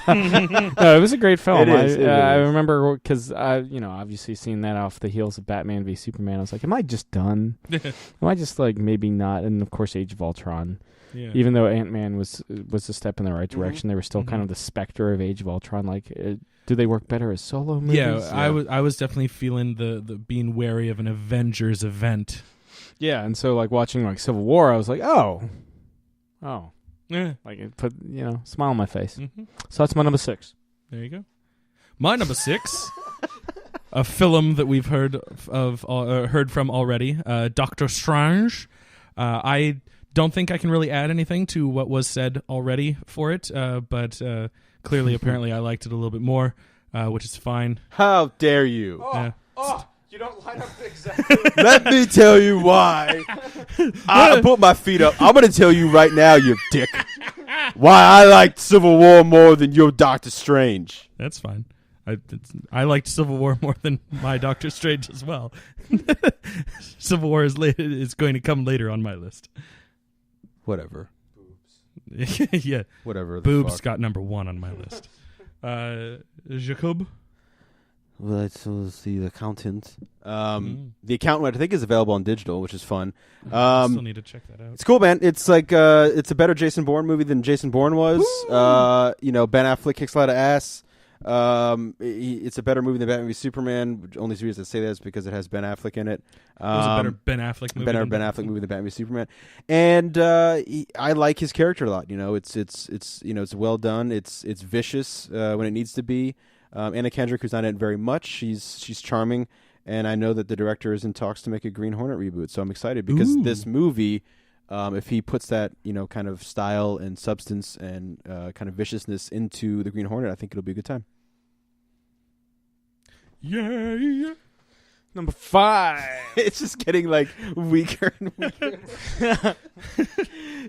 it was a great film. It is. I remember because obviously seeing that off the heels of Batman v Superman, I was like, am I just done? Am I just like maybe not? And of course, Age of Ultron. Yeah. Even though Ant-Man was a step in the right direction, they were still kind of the specter of Age of Ultron. Like, do they work better as solo movies? Yeah, I was definitely feeling the being wary of an Avengers event. Yeah, and so like watching like Civil War, I was like, oh, Yeah. like it put smile on my face. Mhm. So that's my number 6. There you go. My number 6, a film that we've heard from already, Doctor Strange. I don't think I can really add anything to what was said already for it, but clearly, apparently, I liked it a little bit more, which is fine. How dare you? Yeah. You don't line up exactly. Let me tell you why. I put my feet up. I'm going to tell you right now, you dick, why I liked Civil War more than your Doctor Strange. That's fine. I liked Civil War more than my Doctor Strange as well. Civil War is going to come later on my list. Whatever. Yeah. Whatever. the Boobs fuck. got number 1 on my list. Jacob? Let's see the accountant. The accountant, I think, is available on digital, which is fun. Still need to check that out. It's cool, man. It's like it's a better Jason Bourne movie than Jason Bourne was. Ben Affleck kicks a lot of ass. It's a better movie than Batman v Superman. Only reason I say that is because it has Ben Affleck in it. It was a better Ben Affleck movie. Better than Ben Affleck movie than Batman v Superman, and I like his character a lot. It's well done. It's vicious when it needs to be. Anna Kendrick, who's not in it very much, she's charming, and I know that the director is in talks to make a Green Hornet reboot. So I'm excited because this movie, if he puts that kind of style and substance and kind of viciousness into the Green Hornet, I think it'll be a good time. Yeah. Number 5. It's just getting like weaker and weaker.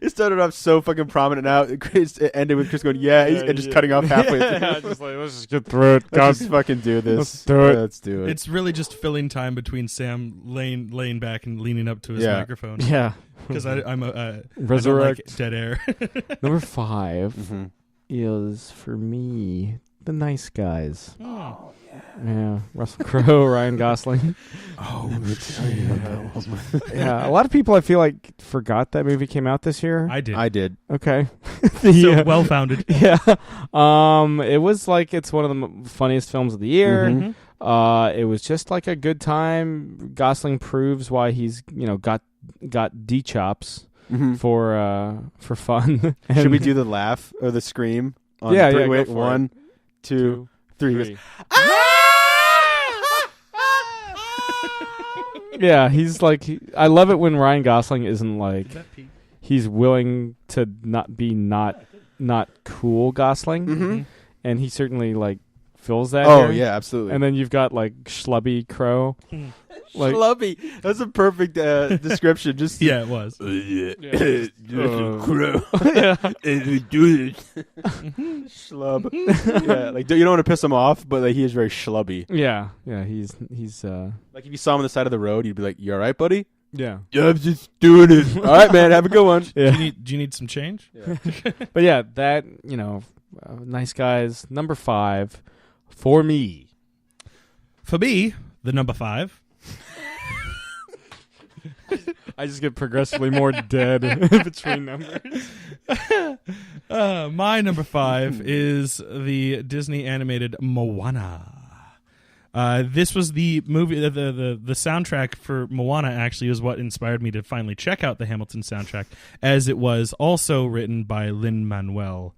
It started off so fucking prominent. Now it ended with Chris going, and just cutting off halfway through. Just like, let's just get through it. Let's just fucking do this. Let's do it. Let's do it. It's really just filling time between Sam laying back and leaning up to his microphone. Yeah. Because I'm a Resurrect. I don't like dead air. Number 5 Mm-hmm. is for me The Nice Guys. Oh. Yeah, Russell Crowe, Ryan Gosling. Yeah, a lot of people I feel like forgot that movie came out this year. I did. Okay. So well founded. Yeah. It was like it's one of the funniest films of the year. Mhm. It was just like a good time. Gosling proves why he's got D chops Mm-hmm. for fun. Should we do the laugh or the scream? On Yeah, three? yeah, Wait, go for 1, 2, 3. He goes, Yeah, he's like I love it when Ryan Gosling isn't like he's willing to not be not cool Gosling, Mhm. and he certainly like fills that. Oh here. yeah, absolutely. And then you've got like Schlubby Crow. Like, Schlubby. That's a perfect description. Just Yeah, it was. Crow. Yeah. Schlub. Yeah, like you don't want to piss him off, but like, he is very schlubby. Yeah, he's Like if you saw him on the side of the road, you'd be like, "You all right, buddy?" yeah. Yeah, I'm just doing it. All right, man. Have a good one. Yeah. Do you need some change? But yeah, that Nice Guys number 5 for me. For me, the number 5. I just get progressively more dead between numbers. My number 5 is the Disney animated Moana. This was the movie. The soundtrack for Moana actually was what inspired me to finally check out the Hamilton soundtrack, as it was also written by Lin-Manuel.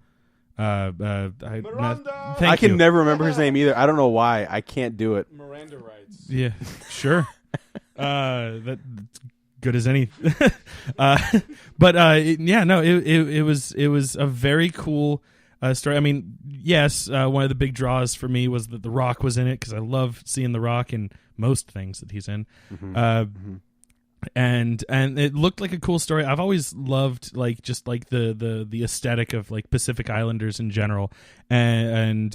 I can never remember his name either. I don't know why. I can't do it. Miranda writes. Yeah, sure. That's good as any. But it was a very cool story. I mean, yes, one of the big draws for me was that The Rock was in it, because I love seeing The Rock in most things that he's in. Mm-hmm. And it looked like a cool story. I've always loved just the aesthetic of like Pacific Islanders in general, and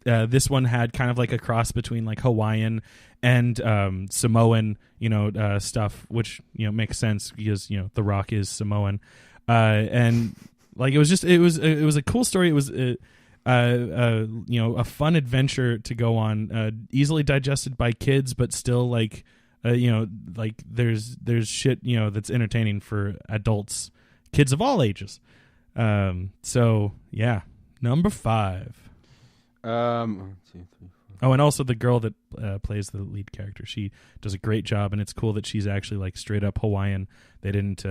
this one had kind of like a cross between like Hawaiian and Samoan, stuff, which makes sense because The Rock is Samoan, and like it was a cool story. It was a fun adventure to go on, easily digested by kids, but still like. There's shit that's entertaining for adults, kids of all ages. So yeah, number 5. 1, 2, 3, Oh, and also the girl that plays the lead character, she does a great job, and it's cool that she's actually like straight up Hawaiian. They didn't,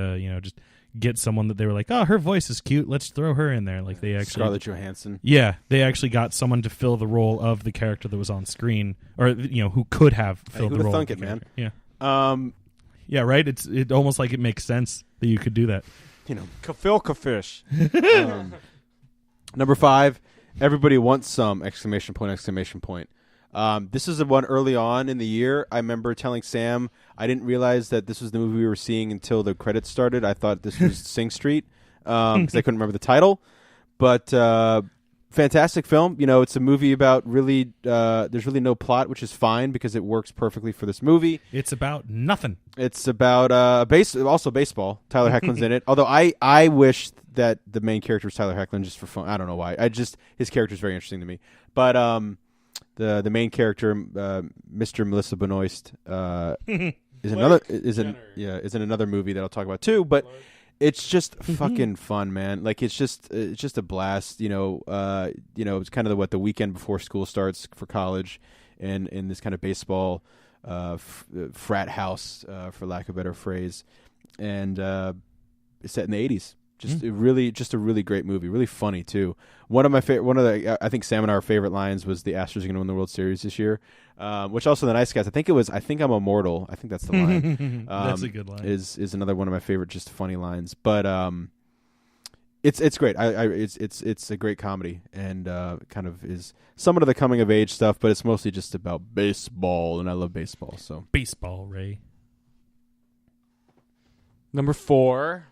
just get someone that they were like, oh, her voice is cute, let's throw her in there. Like they actually Scarlett Johansson. Yeah, they actually got someone to fill the role of the character that was on screen, or who could have filled the who'da role. thunk of the it, man? character. Yeah, yeah, right. It almost like it makes sense that you could do that. Kafilka fish. Number 5, everybody wants some! Exclamation point! Exclamation point! This is the one early on in the year. I remember telling Sam I didn't realize that this was the movie we were seeing until the credits started. I thought this was Sing Street because I couldn't remember the title. But fantastic film. It's a movie about really there's really no plot, which is fine because it works perfectly for this movie. It's about nothing. It's about also baseball. Tyler Hoechlin's in it. Although I wish that the main character was Tyler Hoechlin just for fun. I don't know why. His character is very interesting to me. But the main character, Mr. Melissa Benoist, is in another movie that I'll talk about too. But it's just fucking fun, man. Like it's just a blast. It's kind of the weekend before school starts for college, and in this kind of baseball frat house, for lack of a better phrase, and it's set in the 80s. Just a really great movie, really funny too. I think Sam and our favorite lines was the Astros are going to win the World Series this year, which also the nice guys. I think I'm immortal. I think that's the line. That's a good line. Is another one of my favorite just funny lines. But it's great. It's a great comedy and kind of is somewhat of the coming of age stuff, but it's mostly just about baseball, and I love baseball. So baseball, Ray. Number 4.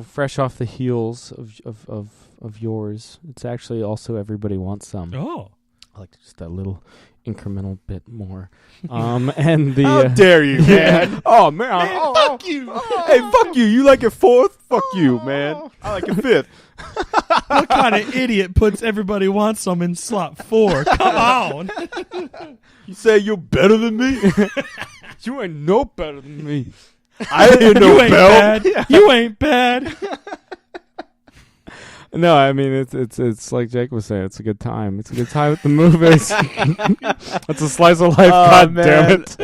Fresh off the heels of yours, it's actually also Everybody Wants Some. Oh, I like just that little incremental bit more. And the how dare you, man? Oh man, fuck you! Hey, fuck you! You like it 4th? Fuck you, man! I like it 5th. What kind of idiot puts Everybody Wants Some in slot 4? Come on! You say you're better than me? You ain't no better than me. I didn't know you ain't bad. You ain't bad. No, I mean it's like Jake was saying. It's a good time. It's a good time at the movies. It's a slice of life. God damn it!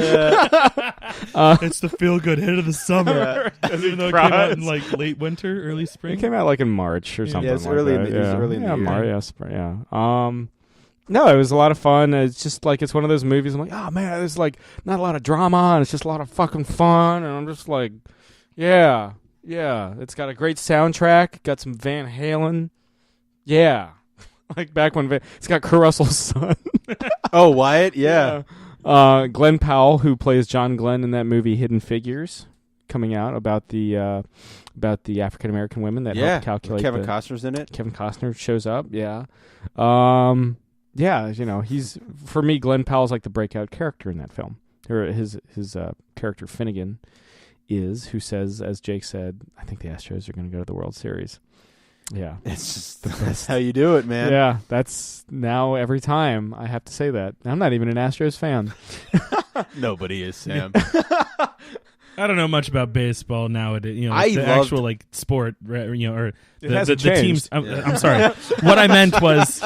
It's the feel good hit of the summer. Even though it came out in like late winter, early spring. It came out like in March or something. Yeah, it's like early. that. It was early in the year. March. Yeah, spring. Yeah. No, it was a lot of fun. It's just like it's one of those movies. I'm like, oh man, there's like not a lot of drama, and it's just a lot of fucking fun. And I'm just like, yeah. It's got a great soundtrack. Got some Van Halen. Yeah, like back when it's got Kurt Russell's son. Oh, Wyatt. Yeah. Glenn Powell, who plays John Glenn in that movie Hidden Figures, coming out about the African American women that helped calculate. Kevin Costner's in it. Kevin Costner shows up. Yeah. He's for me. Glenn Powell's like the breakout character in that film. Or his character Finnegan who says, as Jake said, I think the Astros are going to go to the World Series. Yeah, it's just that's how you do it, man. Yeah, that's now every time I have to say that. I'm not even an Astros fan. Nobody is, Sam. I don't know much about baseball nowadays. Actual like sport, or the teams. I'm sorry. What I meant was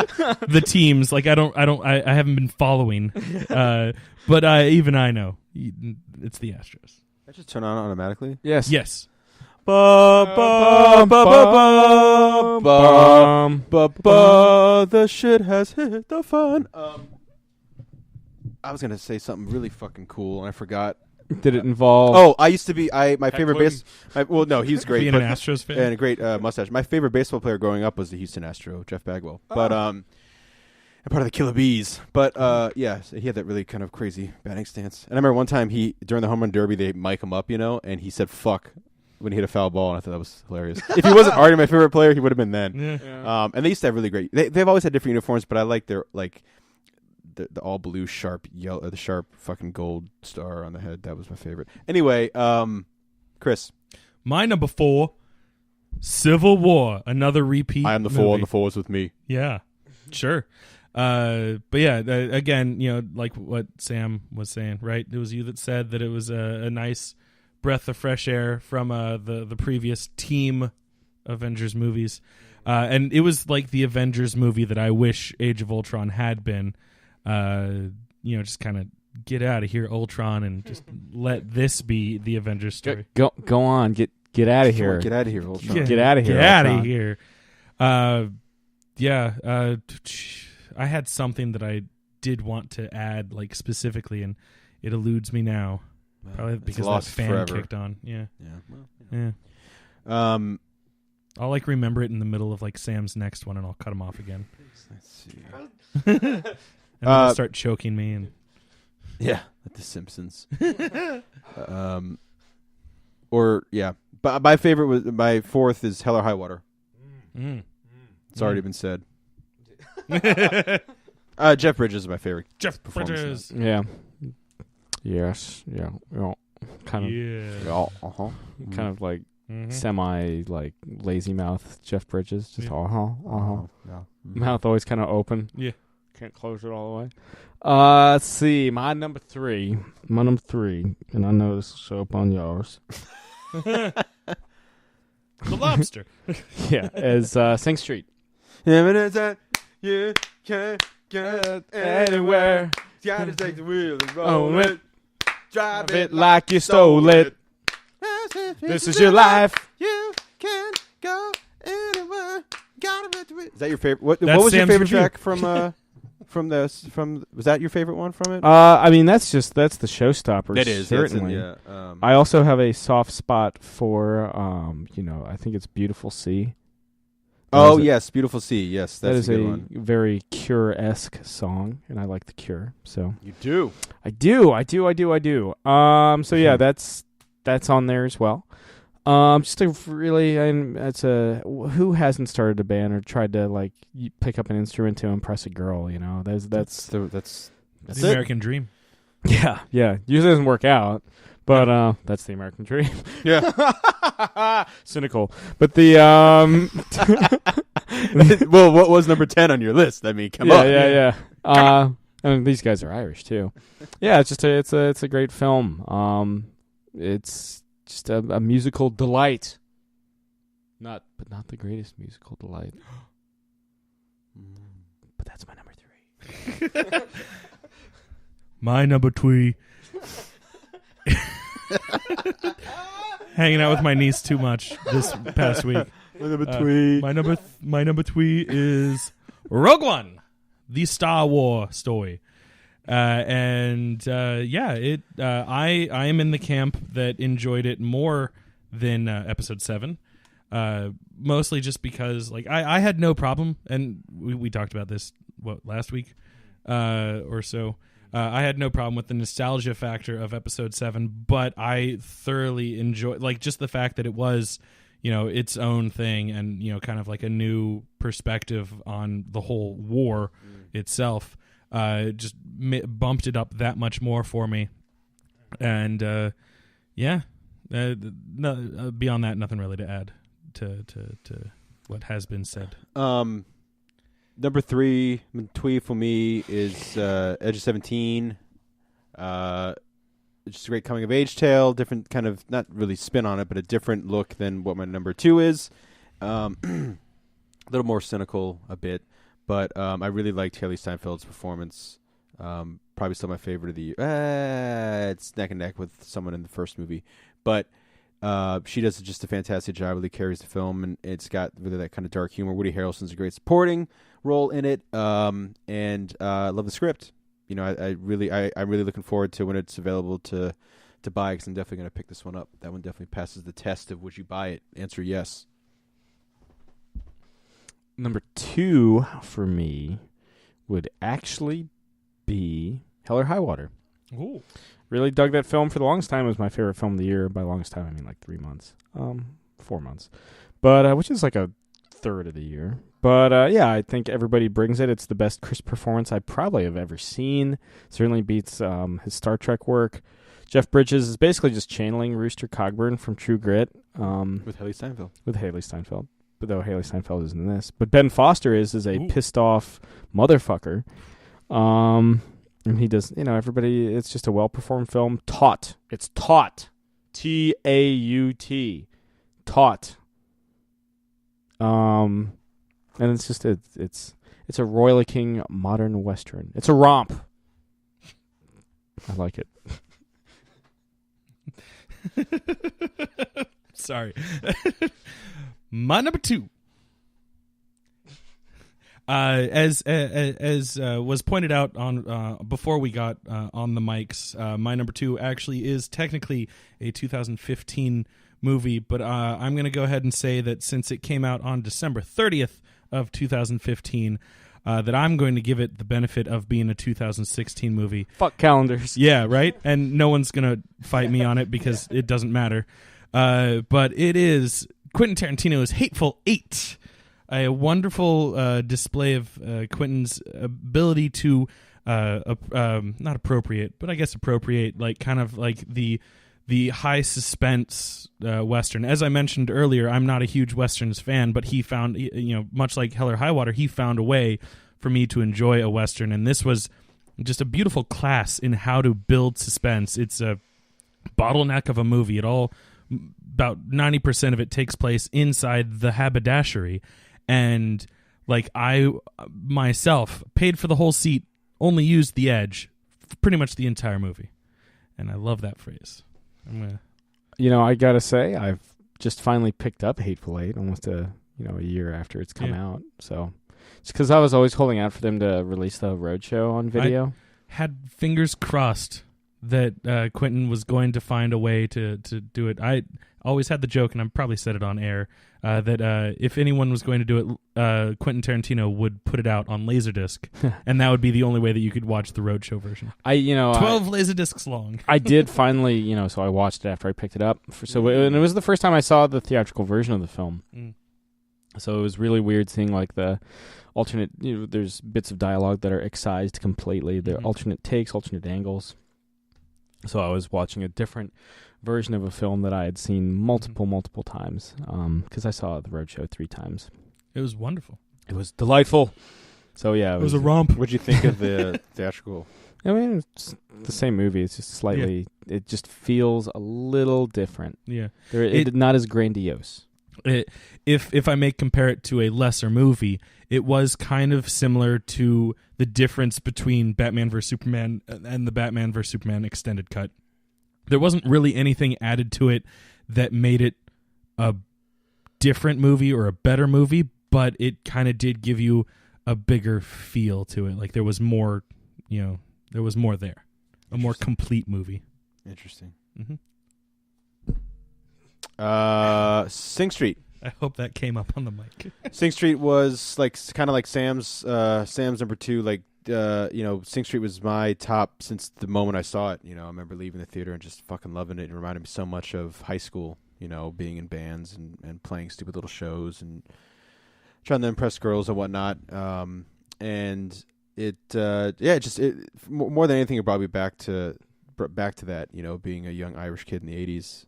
the teams. Like I haven't been following, but even I know it's the Astros. That just turn on automatically. Yes. The shit has hit the fan. I was gonna say something really fucking cool and I forgot. Did it involve? Oh, I used to be my favorite well, no, he was great. Being an Astros fan and a great mustache. My favorite baseball player growing up was the Houston Astro, Jeff Bagwell. But and part of the Killer Bees. But so he had that really kind of crazy batting stance. And I remember one time during the home run derby they mic him up, and he said "fuck" when he hit a foul ball, and I thought that was hilarious. If he wasn't already my favorite player, he would have been then. Yeah. And they used to have really great. They've always had different uniforms, but I like their the all blue sharp yellow, the sharp fucking gold star on the head. That was my favorite. Anyway, Chris, my number 4, Civil War, another repeat. I am the movie. 4, and the 4 is with me. Yeah, sure. But yeah, again, like what Sam was saying, right? It was you that said that it was a nice breath of fresh air from the previous team Avengers movies. And it was like the Avengers movie that I wish Age of Ultron had been. Just kind of get out of here, Ultron, and just let this be the Avengers story. Go on, get out of here. Get out of here, Ultron. Yeah. Get out of here. Get out of Ultron. here. I had something that I did want to add, like specifically, and it eludes me now. Probably It's because that lost fan forever. kicked on. Yeah. Yeah. Yeah. Well, I'll like remember it in the middle of like Sam's next one, and I'll cut him off again. let's see. And then they'll start choking me. And Yeah, like The Simpsons. But my favorite was my fourth is Hell or High Water. It's already been said. Jeff Bridges is my favorite. Jeff performance Bridges. Yeah. Yes. Yeah. Kind of. Yeah. Kind of like Mhm. semi like lazy mouth Jeff Bridges. Just Yeah. Yeah. Mouth always kind of open. Yeah. Can't close it all the way. Let's see. My number three, and I know this will show up on yours. The Lobster. Yeah, is Sing Street. You can't get Anywhere. Gotta take the wheel and roll it. Drive Have it like you stole it. This is your life. You can go anywhere. Gotta make the wheel. Is that your favorite? What That's was your Sam's favorite review. track from was that your favorite one from it? I mean, that's the showstopper. That is certainly. yeah. I also have a soft spot for, I think it's Beautiful Sea. Oh That is a- yes, Beautiful Sea. Yes, That that's is a good a one. very Cure-esque song, and I like the Cure, so You do. I do. So yeah, that's on there as well. Just a really, who hasn't started a band or tried to like pick up an instrument to impress a girl? You know, that's That's The it. American Dream. yeah. Usually doesn't work out, but that's the American dream. Yeah. Cynical, but the Well, what was number 10 on your list? I mean, come on. Yeah. And these guys are Irish too. Yeah, it's just it's a great film. It's just a musical delight. Not the greatest musical delight. But that's my number 3. My number 3. Hanging out with my niece too much this past week. My number 3 is Rogue One, the Star Wars story. I am in the camp that enjoyed it more than Episode 7. Mostly just because like I had no problem, and we talked about this last week or so. I had no problem with the nostalgia factor of Episode 7, but I thoroughly enjoyed like just the fact that it was, its own thing, and kind of like a new perspective on the whole war itself. Just bumped it up that much more for me, and beyond that, nothing really to add to what has been said. Number 3, Twee for me is Edge of 17. It's just a great coming of age tale, different kind of, not really spin on it, but a different look than what my number 2 is. A little more cynical a bit, but I really liked Haley Steinfeld's performance. Probably still my favorite of the year. It's neck and neck with someone in the first movie, but she does just a fantastic job. Really carries the film, and it's got really that kind of dark humor. Woody Harrelson's a great supporting role in it, and I love the script. I'm really looking forward to when it's available to buy, because I'm definitely going to pick this one up. That one definitely passes the test of would you buy it? Answer yes. Number 2 for me would actually be Hell or High Water. Ooh. Really dug that film for the longest time. It was my favorite film of the year. By longest time, I mean like 3 months, 4 months, but which is like a third of the year. But I think everybody brings it. It's the best Chris performance I probably have ever seen. Certainly beats his Star Trek work. Jeff Bridges is basically just channeling Rooster Cogburn from True Grit. With Haley Steinfeld. But though Haley Steinfeld isn't in this. But Ben Foster is a pissed off motherfucker. And he does, everybody, it's just a well-performed film. Taut. It's taut. T-A-U-T. Taut. and it's just it's a Roy the King modern western. It's a romp. I like it. Sorry. My number 2. As was pointed out on before we got on the mics, my number 2 actually is technically a 2015 movie, but I'm going to go ahead and say that since it came out on December 30th of 2015, that I'm going to give it the benefit of being a 2016 movie. Fuck calendars. Yeah, right? And no one's going to fight me on it because it doesn't matter. But it is Quentin Tarantino's Hateful Eight, a wonderful display of Quentin's ability to not appropriate, but I guess appropriate, like kind of like the high suspense Western. As I mentioned earlier, I'm not a huge Westerns fan, but he found, much like Hell or High Water, he found a way for me to enjoy a Western, and this was just a beautiful class in how to build suspense. It's a bottleneck of a movie. About 90% of it takes place inside the haberdashery, and like I myself paid for the whole seat, only used the edge for pretty much the entire movie, and I love that phrase. I gotta say, I've just finally picked up Hateful Eight almost a year after it's come out. So it's because I was always holding out for them to release the Roadshow on video. I had fingers crossed that Quentin was going to find a way to do it. I always had the joke, and I probably said it on air, that if anyone was going to do it, Quentin Tarantino would put it out on Laserdisc, and that would be the only way that you could watch the Roadshow version. 12 Laserdiscs long. I did finally, so I watched it after I picked it up. And it was the first time I saw the theatrical version of the film. Mm. So it was really weird seeing like the alternate, there's bits of dialogue that are excised completely. They're alternate takes, alternate angles. So I was watching a different version of a film that I had seen multiple times, because I saw the Roadshow 3 times. It was wonderful. It was delightful. So yeah, it was a romp. What'd you think of the theatrical? I mean, it's the same movie. It's just slightly. Yeah. It just feels a little different. Yeah, it's not as grandiose. If I may compare it to a lesser movie, it was kind of similar to the difference between Batman vs. Superman and the Batman vs. Superman extended cut. There wasn't really anything added to it that made it a different movie or a better movie, but it kind of did give you a bigger feel to it. Like there was more, there was more there. A more complete movie. Interesting. Mm-hmm. Sing Street. I hope that came up on the mic. Sing Street was kind of like Sam's number 2. Like Sing Street was my top since the moment I saw it. I remember leaving the theater and just fucking loving it. It reminded me so much of high school. Being in bands and playing stupid little shows and trying to impress girls and whatnot. And it more than anything, it brought me back to that. Being a young Irish kid in the 80s.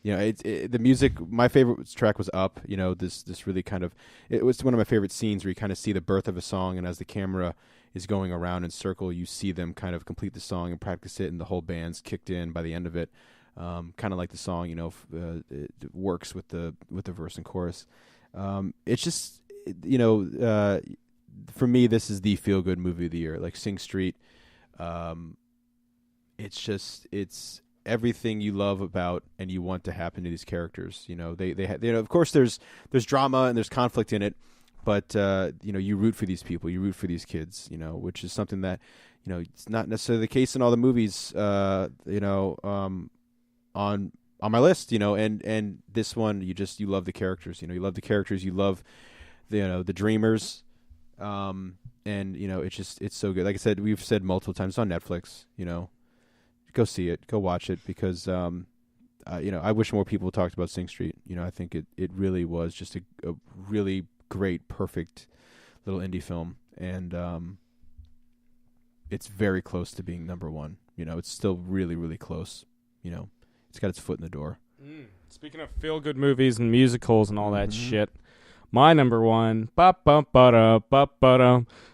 The music. My favorite track was Up. This really kind of. It was one of my favorite scenes where you kind of see the birth of a song, and as the camera is going around in circle, you see them kind of complete the song and practice it, and the whole band's kicked in by the end of it. Kind of like the song, it works with the verse and chorus. It's just, for me, this is the feel good movie of the year. Like Sing Street. It's everything you love about and you want to happen to these characters. They of course there's drama and there's conflict in it, but you root for these people, you root for these kids, which is something that it's not necessarily the case in all the movies on my list, and this one you love the characters, you love the characters, you love the dreamers, and it's so good. Like I said, we've said multiple times, it's on Netflix, go see it, go watch it, because I wish more people talked about Sing Street. I think it really was just a really great, perfect little indie film, and it's very close to being number 1. It's still really, really close. It's got its foot in the door. Speaking of feel-good movies and musicals and all that shit, my number 1, ba-ba-ba-da,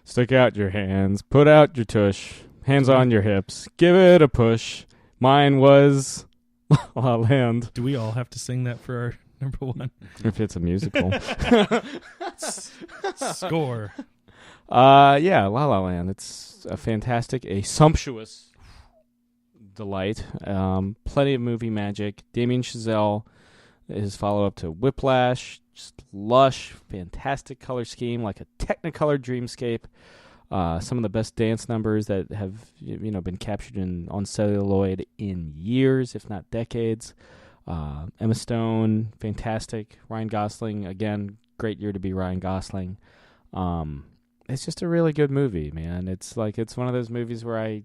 stick out your hands, put out your tush, hands on your hips, give it a push. Mine was La La Land. Do we all have to sing that for number one. If it's a musical. Score. Yeah, La La Land. It's a sumptuous delight. Plenty of movie magic. Damien Chazelle, his follow-up to Whiplash, just lush, fantastic color scheme, like a Technicolor dreamscape. Some of the best dance numbers that have been captured on celluloid in years, if not decades. Emma Stone, fantastic. Ryan Gosling, again, great year to be Ryan Gosling. It's just a really good movie, man. It's one of those movies where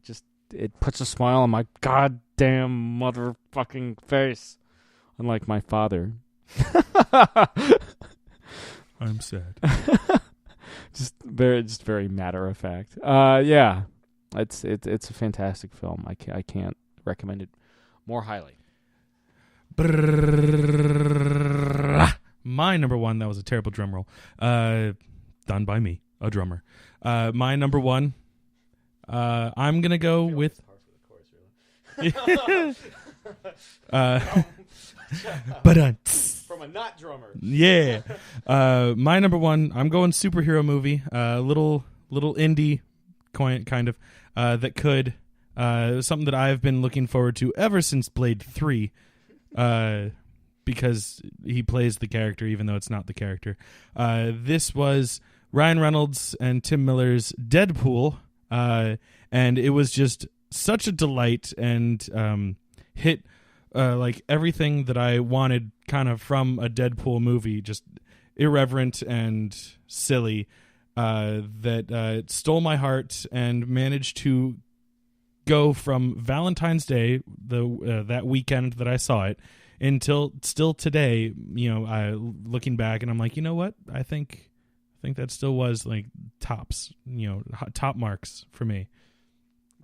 it puts a smile on my goddamn motherfucking face, unlike my father. I'm sad. just very matter of fact. Yeah, it's a fantastic film. I can't recommend it more highly. My number one. That was a terrible drum roll. Done by me, a drummer. My number one. I'm gonna go with. From a not drummer. Yeah. My number one, I'm going superhero movie. Little indie kind of that could something that I've been looking forward to ever since Blade 3. Because he plays the character even though it's not the character. This was Ryan Reynolds and Tim Miller's Deadpool. And it was just such a delight and hit like everything that I wanted kind of from a Deadpool movie, just irreverent and silly, that it stole my heart and managed to go from Valentine's Day, that weekend that I saw it, until still today, looking back, and I'm like, you know what? I think that still was like tops, top marks for me.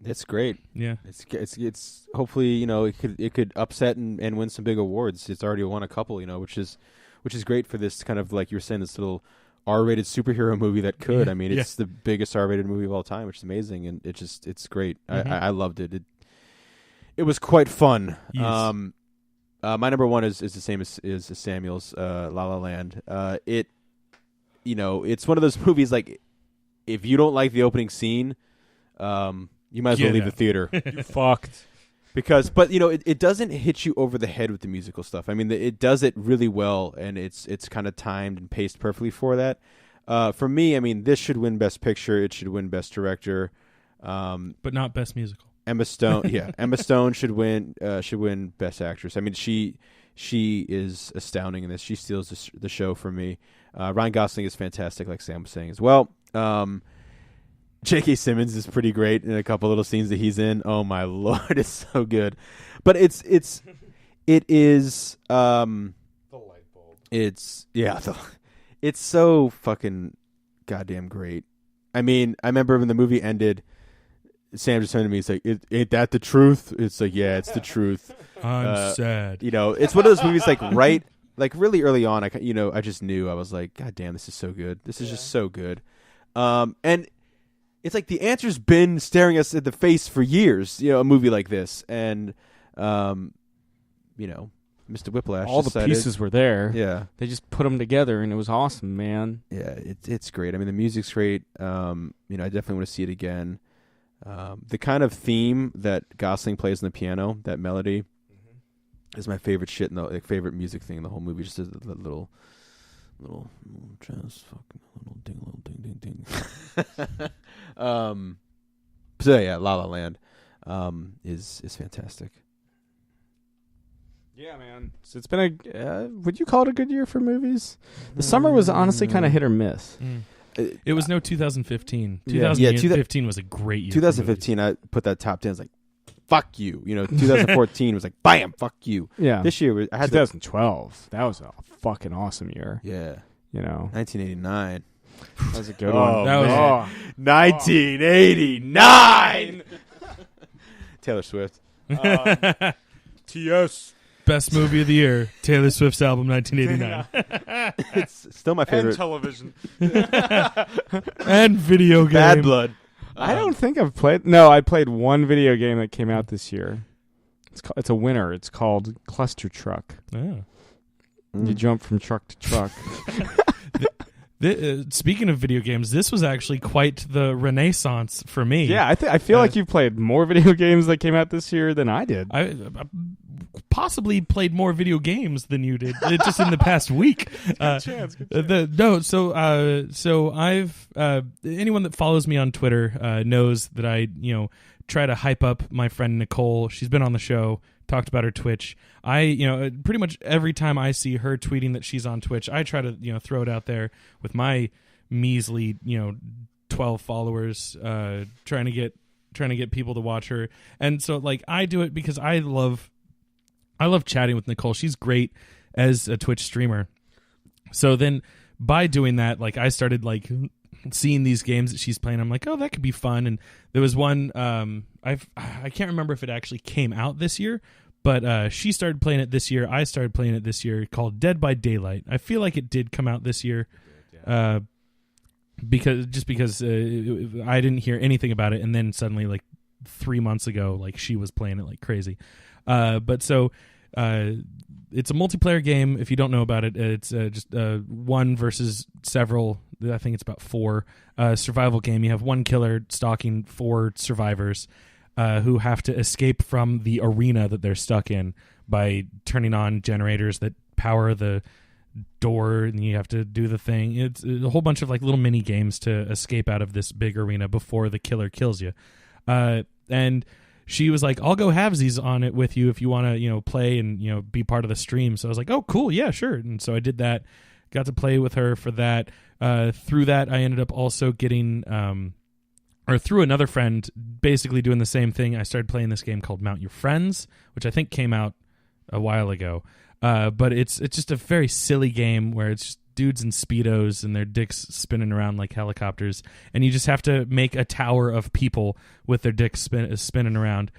It's great. Yeah, it's hopefully it could upset and win some big awards. It's already won a couple, which is great for this kind of, like you were saying, this little R-rated superhero movie that could. I mean, it's the biggest R-rated movie of all time, which is amazing, and it's great. Mm-hmm. I loved it. It was quite fun. Yes. My number one is the same as Samuel's, La La Land. It's one of those movies, like, if you don't like the opening scene, you might as well leave the theater. You fucked. But it doesn't hit you over the head with the musical stuff. I mean, it does it really well, and it's kind of timed and paced perfectly for that. For me, I mean, this should win Best Picture. It should win Best Director, but not Best Musical. Emma Stone, yeah, Emma Stone should win Best Actress. I mean, she is astounding in this. She steals the show for me. Ryan Gosling is fantastic, like Sam was saying as well. J.K. Simmons is pretty great in a couple little scenes that he's in. Oh my lord, it's so good. But it is the light bulb. It's so fucking goddamn great. I mean, I remember when the movie ended, Sam just turned to me, he's like, ain't that the truth? It's like, yeah, it's the truth. I'm sad. It's one of those movies like really early on, I just knew. I was like, God damn, this is so good. This is just so good. And it's like the answer's been staring us at the face for years, a movie like this. And, Mr. Whiplash. All the pieces were there. Yeah. They just put them together, and it was awesome, man. Yeah, it's great. I mean, the music's great. I definitely want to see it again. The kind of theme that Gosling plays on the piano, that melody, is my favorite shit, favorite music thing in the whole movie. Just a little jazz, fucking little ding ding. So yeah, La La Land, is fantastic. Yeah, man. So it's been would you call it a good year for movies? The summer was honestly kind of hit or miss. It was no 2015. Yeah. 2015 was a great year. 2015, I put that top 10 as like, fuck you. 2014 was like, bam, fuck you. Yeah. This year, I had 2012. That was a fucking awesome year. Yeah. 1989. That was a good one. That was 1989. Taylor Swift. T.S. Best movie of the year, Taylor Swift's album 1989. It's still my favorite. And television. And video game. Bad Blood. I don't think I've played. No, I played one video game that came out this year. It's a winner. It's called Cluster Truck. Oh. You jump from truck to truck. Speaking of video games, this was actually quite the renaissance for me. Yeah, I feel like you've played more video games that came out this year than I did. I possibly played more video games than you did, just in the past week. Good chance. So I've anyone that follows me on Twitter knows that I try to hype up my friend Nicole. She's been on the show, talked about her Twitch. I pretty much every time I see her tweeting that she's on Twitch, I try to throw it out there with my measly 12 followers, trying to get people to watch her. And so like I do it because I love chatting with Nicole. She's great as a Twitch streamer. So then by doing that, like I started like seeing these games that she's playing. I'm like, oh, that could be fun. And there was one I can't remember if it actually came out this year, but she started playing it this year. I started playing it this year, called Dead by Daylight. I feel like it did come out this year, because I didn't hear anything about it, and then suddenly like 3 months ago, like she was playing it like crazy. But so it's a multiplayer game. If you don't know about it, it's just one versus several. I think it's about 4 survival game. You have one killer stalking 4 survivors who have to escape from the arena that they're stuck in by turning on generators that power the door, and you have to do the thing. It's a whole bunch of like little mini games to escape out of this big arena before the killer kills you. And she was like, I'll go halvesies on it with you if you want to, play and, be part of the stream. So I was like, oh, cool. Yeah, sure. And so I did that, got to play with her for that. Through that, I ended up also getting, or through another friend, basically doing the same thing. I started playing this game called Mount Your Friends, which I think came out a while ago. But it's just a very silly game where it's just dudes in Speedos and their dicks spinning around like helicopters, and you just have to make a tower of people with their dicks spinning around.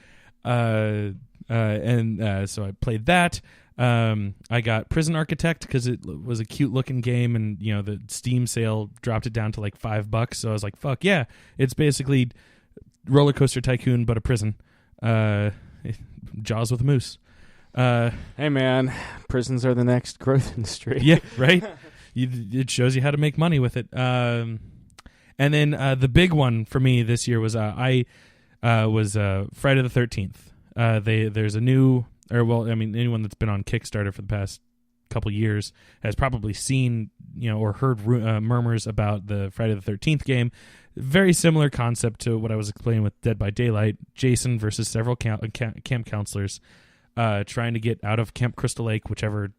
So I played that. I got Prison Architect because it was a cute looking game, and the Steam sale dropped it down to like $5. So I was like, fuck yeah, it's basically Roller Coaster Tycoon but a prison. Jaws with a moose. Hey man, prisons are the next growth industry. Yeah, right. It shows you how to make money with it. And then the big one for me this year was Friday the 13th. There's a new, anyone that's been on Kickstarter for the past couple years has probably seen or heard murmurs about the Friday the 13th game. Very similar concept to what I was explaining with Dead by Daylight. Jason versus several camp counselors trying to get out of Camp Crystal Lake, whichever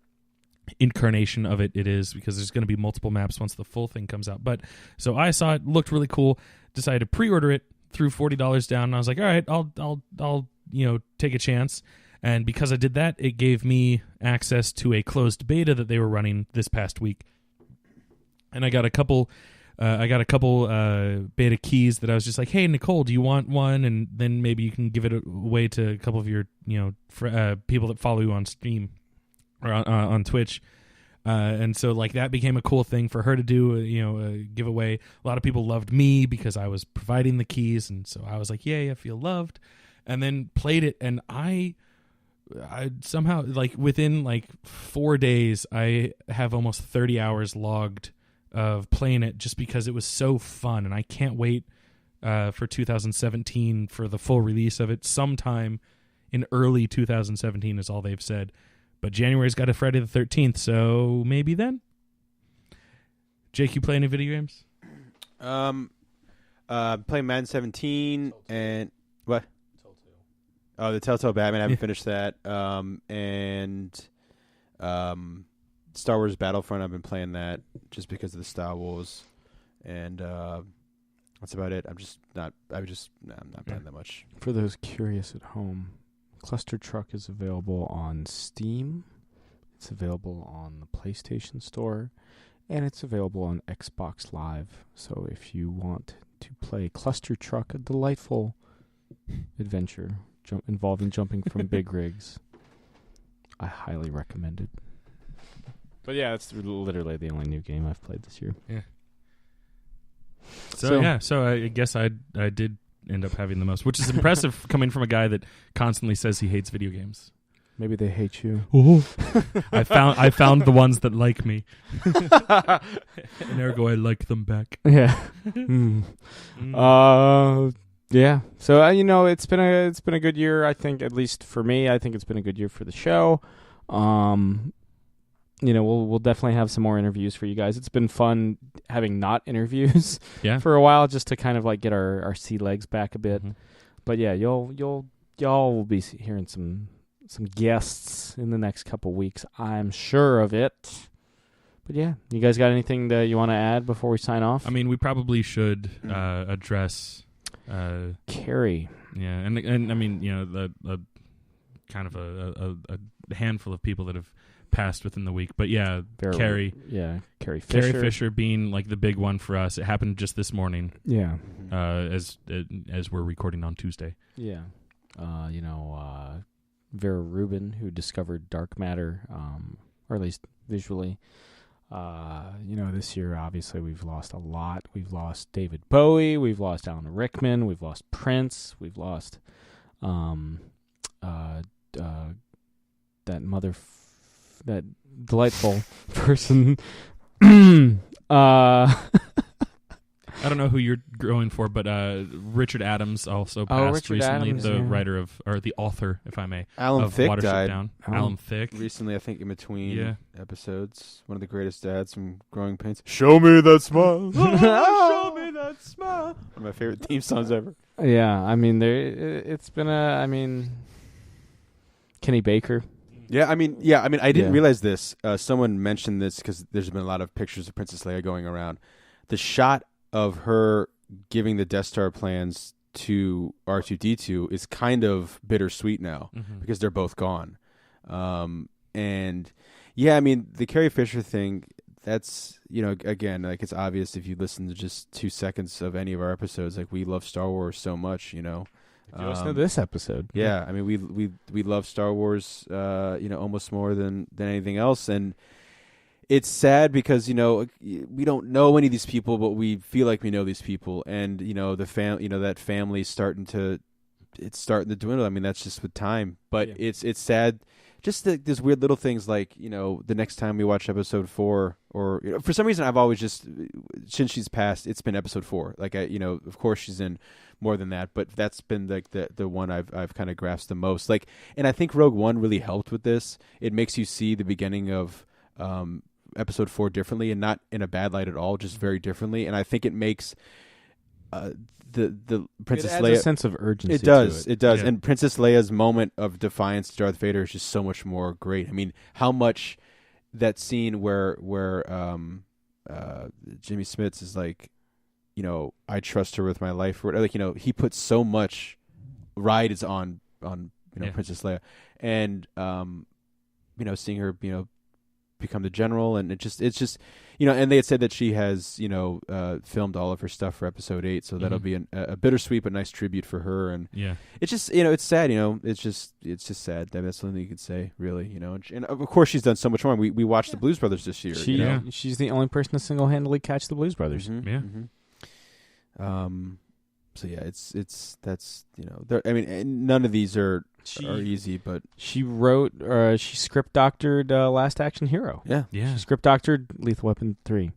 incarnation of it is, because there's going to be multiple maps once the full thing comes out. But so I saw it, looked really cool, decided to pre-order it, threw $40 down, and I was like, all right, I'll take a chance. And because I did that, it gave me access to a closed beta that they were running this past week, and I got a couple beta keys that I was just like, hey Nicole, do you want one? And then maybe you can give it away to a couple of your people that follow you on Steam or on Twitch. And so like that became a cool thing for her to do, a giveaway. A lot of people loved me because I was providing the keys, and so I was like, yay, I feel loved. And then played it, and I somehow, like within like 4 days, I have almost 30 hours logged of playing it just because it was so fun, and I can't wait for 2017 for the full release of it. Sometime in early 2017 is all they've said. But January's got a Friday the 13th, so maybe then. Jake, you play any video games? Playing Madden 17 and what? Oh, the Telltale Batman. I haven't finished that. And Star Wars Battlefront. I've been playing that just because of the Star Wars, and that's about it. I'm not playing that much. For those curious at home, Cluster Truck is available on Steam. It's available on the PlayStation Store, and it's available on Xbox Live. So if you want to play Cluster Truck, a delightful adventure involving jumping from big rigs, I highly recommend it. But yeah, it's literally the only new game I've played this year. Yeah. So I guess I did end up having the most, which is impressive coming from a guy that constantly says he hates video games. Maybe they hate you. I found the ones that like me, and ergo I like them back. Yeah. Yeah. So it's been a good year. I think, at least for me, I think it's been a good year for the show. We'll definitely have some more interviews for you guys. It's been fun having not interviews for a while, just to kind of like get our sea legs back a bit. Mm-hmm. But yeah, y'all will be hearing some guests in the next couple weeks. I'm sure of it. But yeah, you guys got anything that you want to add before we sign off? I mean, we probably should address Carrie. Yeah, and I mean, the kind of a handful of people that have passed within the week. But yeah, Carrie. Yeah, Carrie Fisher. Carrie Fisher being like the big one for us. It happened just this morning. Yeah. As we're recording on Tuesday. Yeah. Vera Rubin, who discovered dark matter, or at least visually. This year, obviously, we've lost a lot. We've lost David Bowie. We've lost Alan Rickman. We've lost Prince. We've lost that delightful person. I don't know who you're going for, but Richard Adams also passed Richard recently. Adams, the writer or the author, if I may, Alan of Thicke Watership died Down. Alan Thicke. recently, I think, in between Yeah. episodes. One of the greatest dads from Growing Pains. Show me that smile. Show me that smile. One of my favorite theme songs ever. Yeah, I mean, it's been Kenny Baker. I didn't Yeah. realize this. Someone mentioned this because there's been a lot of pictures of Princess Leia going around. The shot of her giving the Death Star plans to R2-D2 is kind of bittersweet now because they're both gone. And yeah, I mean, the Carrie Fisher thing, that's, again, like, it's obvious if you listen to just 2 seconds of any of our episodes, like, we love Star Wars so much, If you listen to this episode. Yeah, I mean, we love Star Wars, almost more than anything else, and it's sad because we don't know any of these people, but we feel like we know these people, and that family's starting to dwindle. I mean, that's just with time, but it's sad. Just there's weird little things like the next time we watch episode 4, or for some reason I've always just, since she's passed, it's been episode 4. Like of course she's in more than that, but that's been like the one I've kind of grasped the most. Like, and I think Rogue One really helped with this. It makes you see the beginning of episode 4 differently, and not in a bad light at all, just very differently. And I think it makes the Princess Leia, Leia, a sense of urgency. It does. Yeah. And Princess Leia's moment of defiance to Darth Vader is just so much more great. I mean, how much that scene where Jimmy Smits is like, I trust her with my life, or like, he puts so much rides on Princess Leia, and seeing her become the general, and it's just and they had said that she has filmed all of her stuff for episode 8, so that'll be a bittersweet but nice tribute for her. And it's just it's sad, it's just sad. That's the only thing you could say, really. And of course she's done so much more. We watched the Blues Brothers this year. She's the only person to single-handedly catch the Blues Brothers. So yeah, that's I mean, none of these are easy, but she wrote, she script doctored Last Action Hero. Yeah. She script doctored Lethal Weapon 3.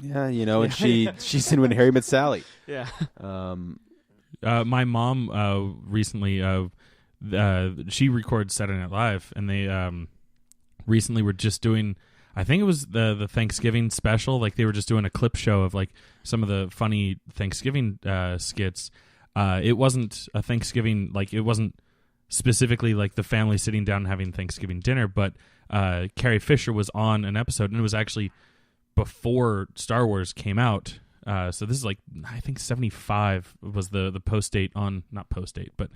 Yeah, and she's in When Harry Met Sally. Yeah. My mom recently she records Saturday Night Live, and they recently were just doing, I think it was the Thanksgiving special. Like, they were just doing a clip show of like some of the funny Thanksgiving skits. It wasn't a Thanksgiving, like, it wasn't specifically like the family sitting down and having Thanksgiving dinner, but Carrie Fisher was on an episode, and it was actually before Star Wars came out. So this is like, I think 75 was the post date on, not post date, but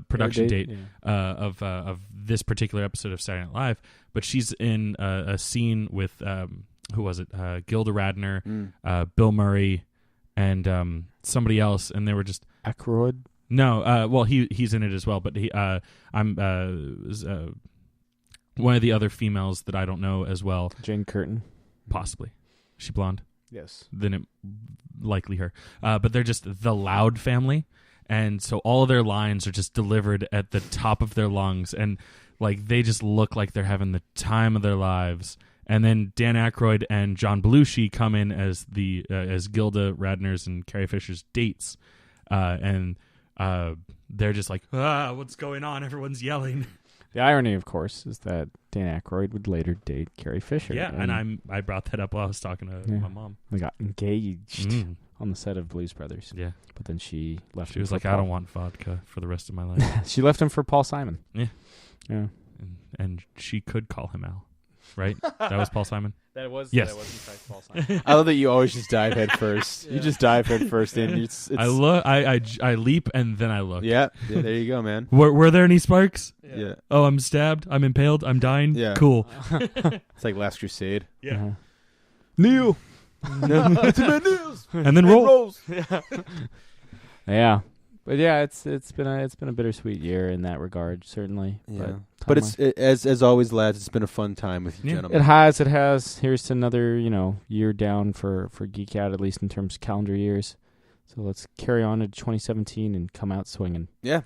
production date of this particular episode of Saturday Night Live. But she's in a scene with who was it? Gilda Radner, Bill Murray, and somebody else, and they were just Aykroyd. No, well, he's in it as well, but I'm one of the other females that I don't know as well. Jane Curtin, possibly. Is she blonde? Yes. Then it likely her. But they're just the Loud family, and so all of their lines are just delivered at the top of their lungs, and like they just look like they're having the time of their lives. And then Dan Aykroyd and John Belushi come in as as Gilda Radner's and Carrie Fisher's dates, and they're just like, what's going on? Everyone's yelling. The irony, of course, is that Dan Aykroyd would later date Carrie Fisher. Yeah, and I brought that up while I was talking to my mom. They got engaged on the set of Blues Brothers. Yeah. But then she left him. She was for like, Paul. I don't want vodka for the rest of my life. She left him for Paul Simon. Yeah. Yeah. And she could call him Al, right? That was Paul Simon? That was, Yes. that was in fact Paul Simon. I love that you always just dive head first. You just dive head first in. It's I leap and then I look. yeah, there you go, man. Were there any sparks? Yeah. Oh, I'm stabbed. I'm impaled. I'm dying. Yeah. Cool. It's like Last Crusade. Yeah. Uh-huh. Neil. And then roll. Yeah. But yeah, it's been a bittersweet year in that regard, certainly. Yeah. But as always, lads, it's been a fun time with you, gentlemen. It has. Here's to another, year down for Geek Out, at least in terms of calendar years. So let's carry on to 2017 and come out swinging. Yeah.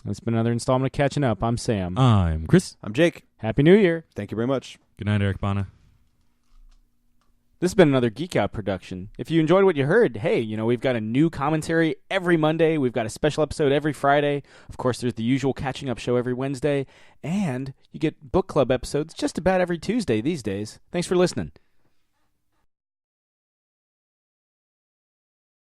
It's been another installment of Catching Up. I'm Sam. I'm Chris. I'm Jake. Happy New Year. Thank you very much. Good night, Eric Bana. This has been another Geek Out production. If you enjoyed what you heard, hey, we've got a new commentary every Monday. We've got a special episode every Friday. Of course, there's the usual catching up show every Wednesday. And you get book club episodes just about every Tuesday these days. Thanks for listening.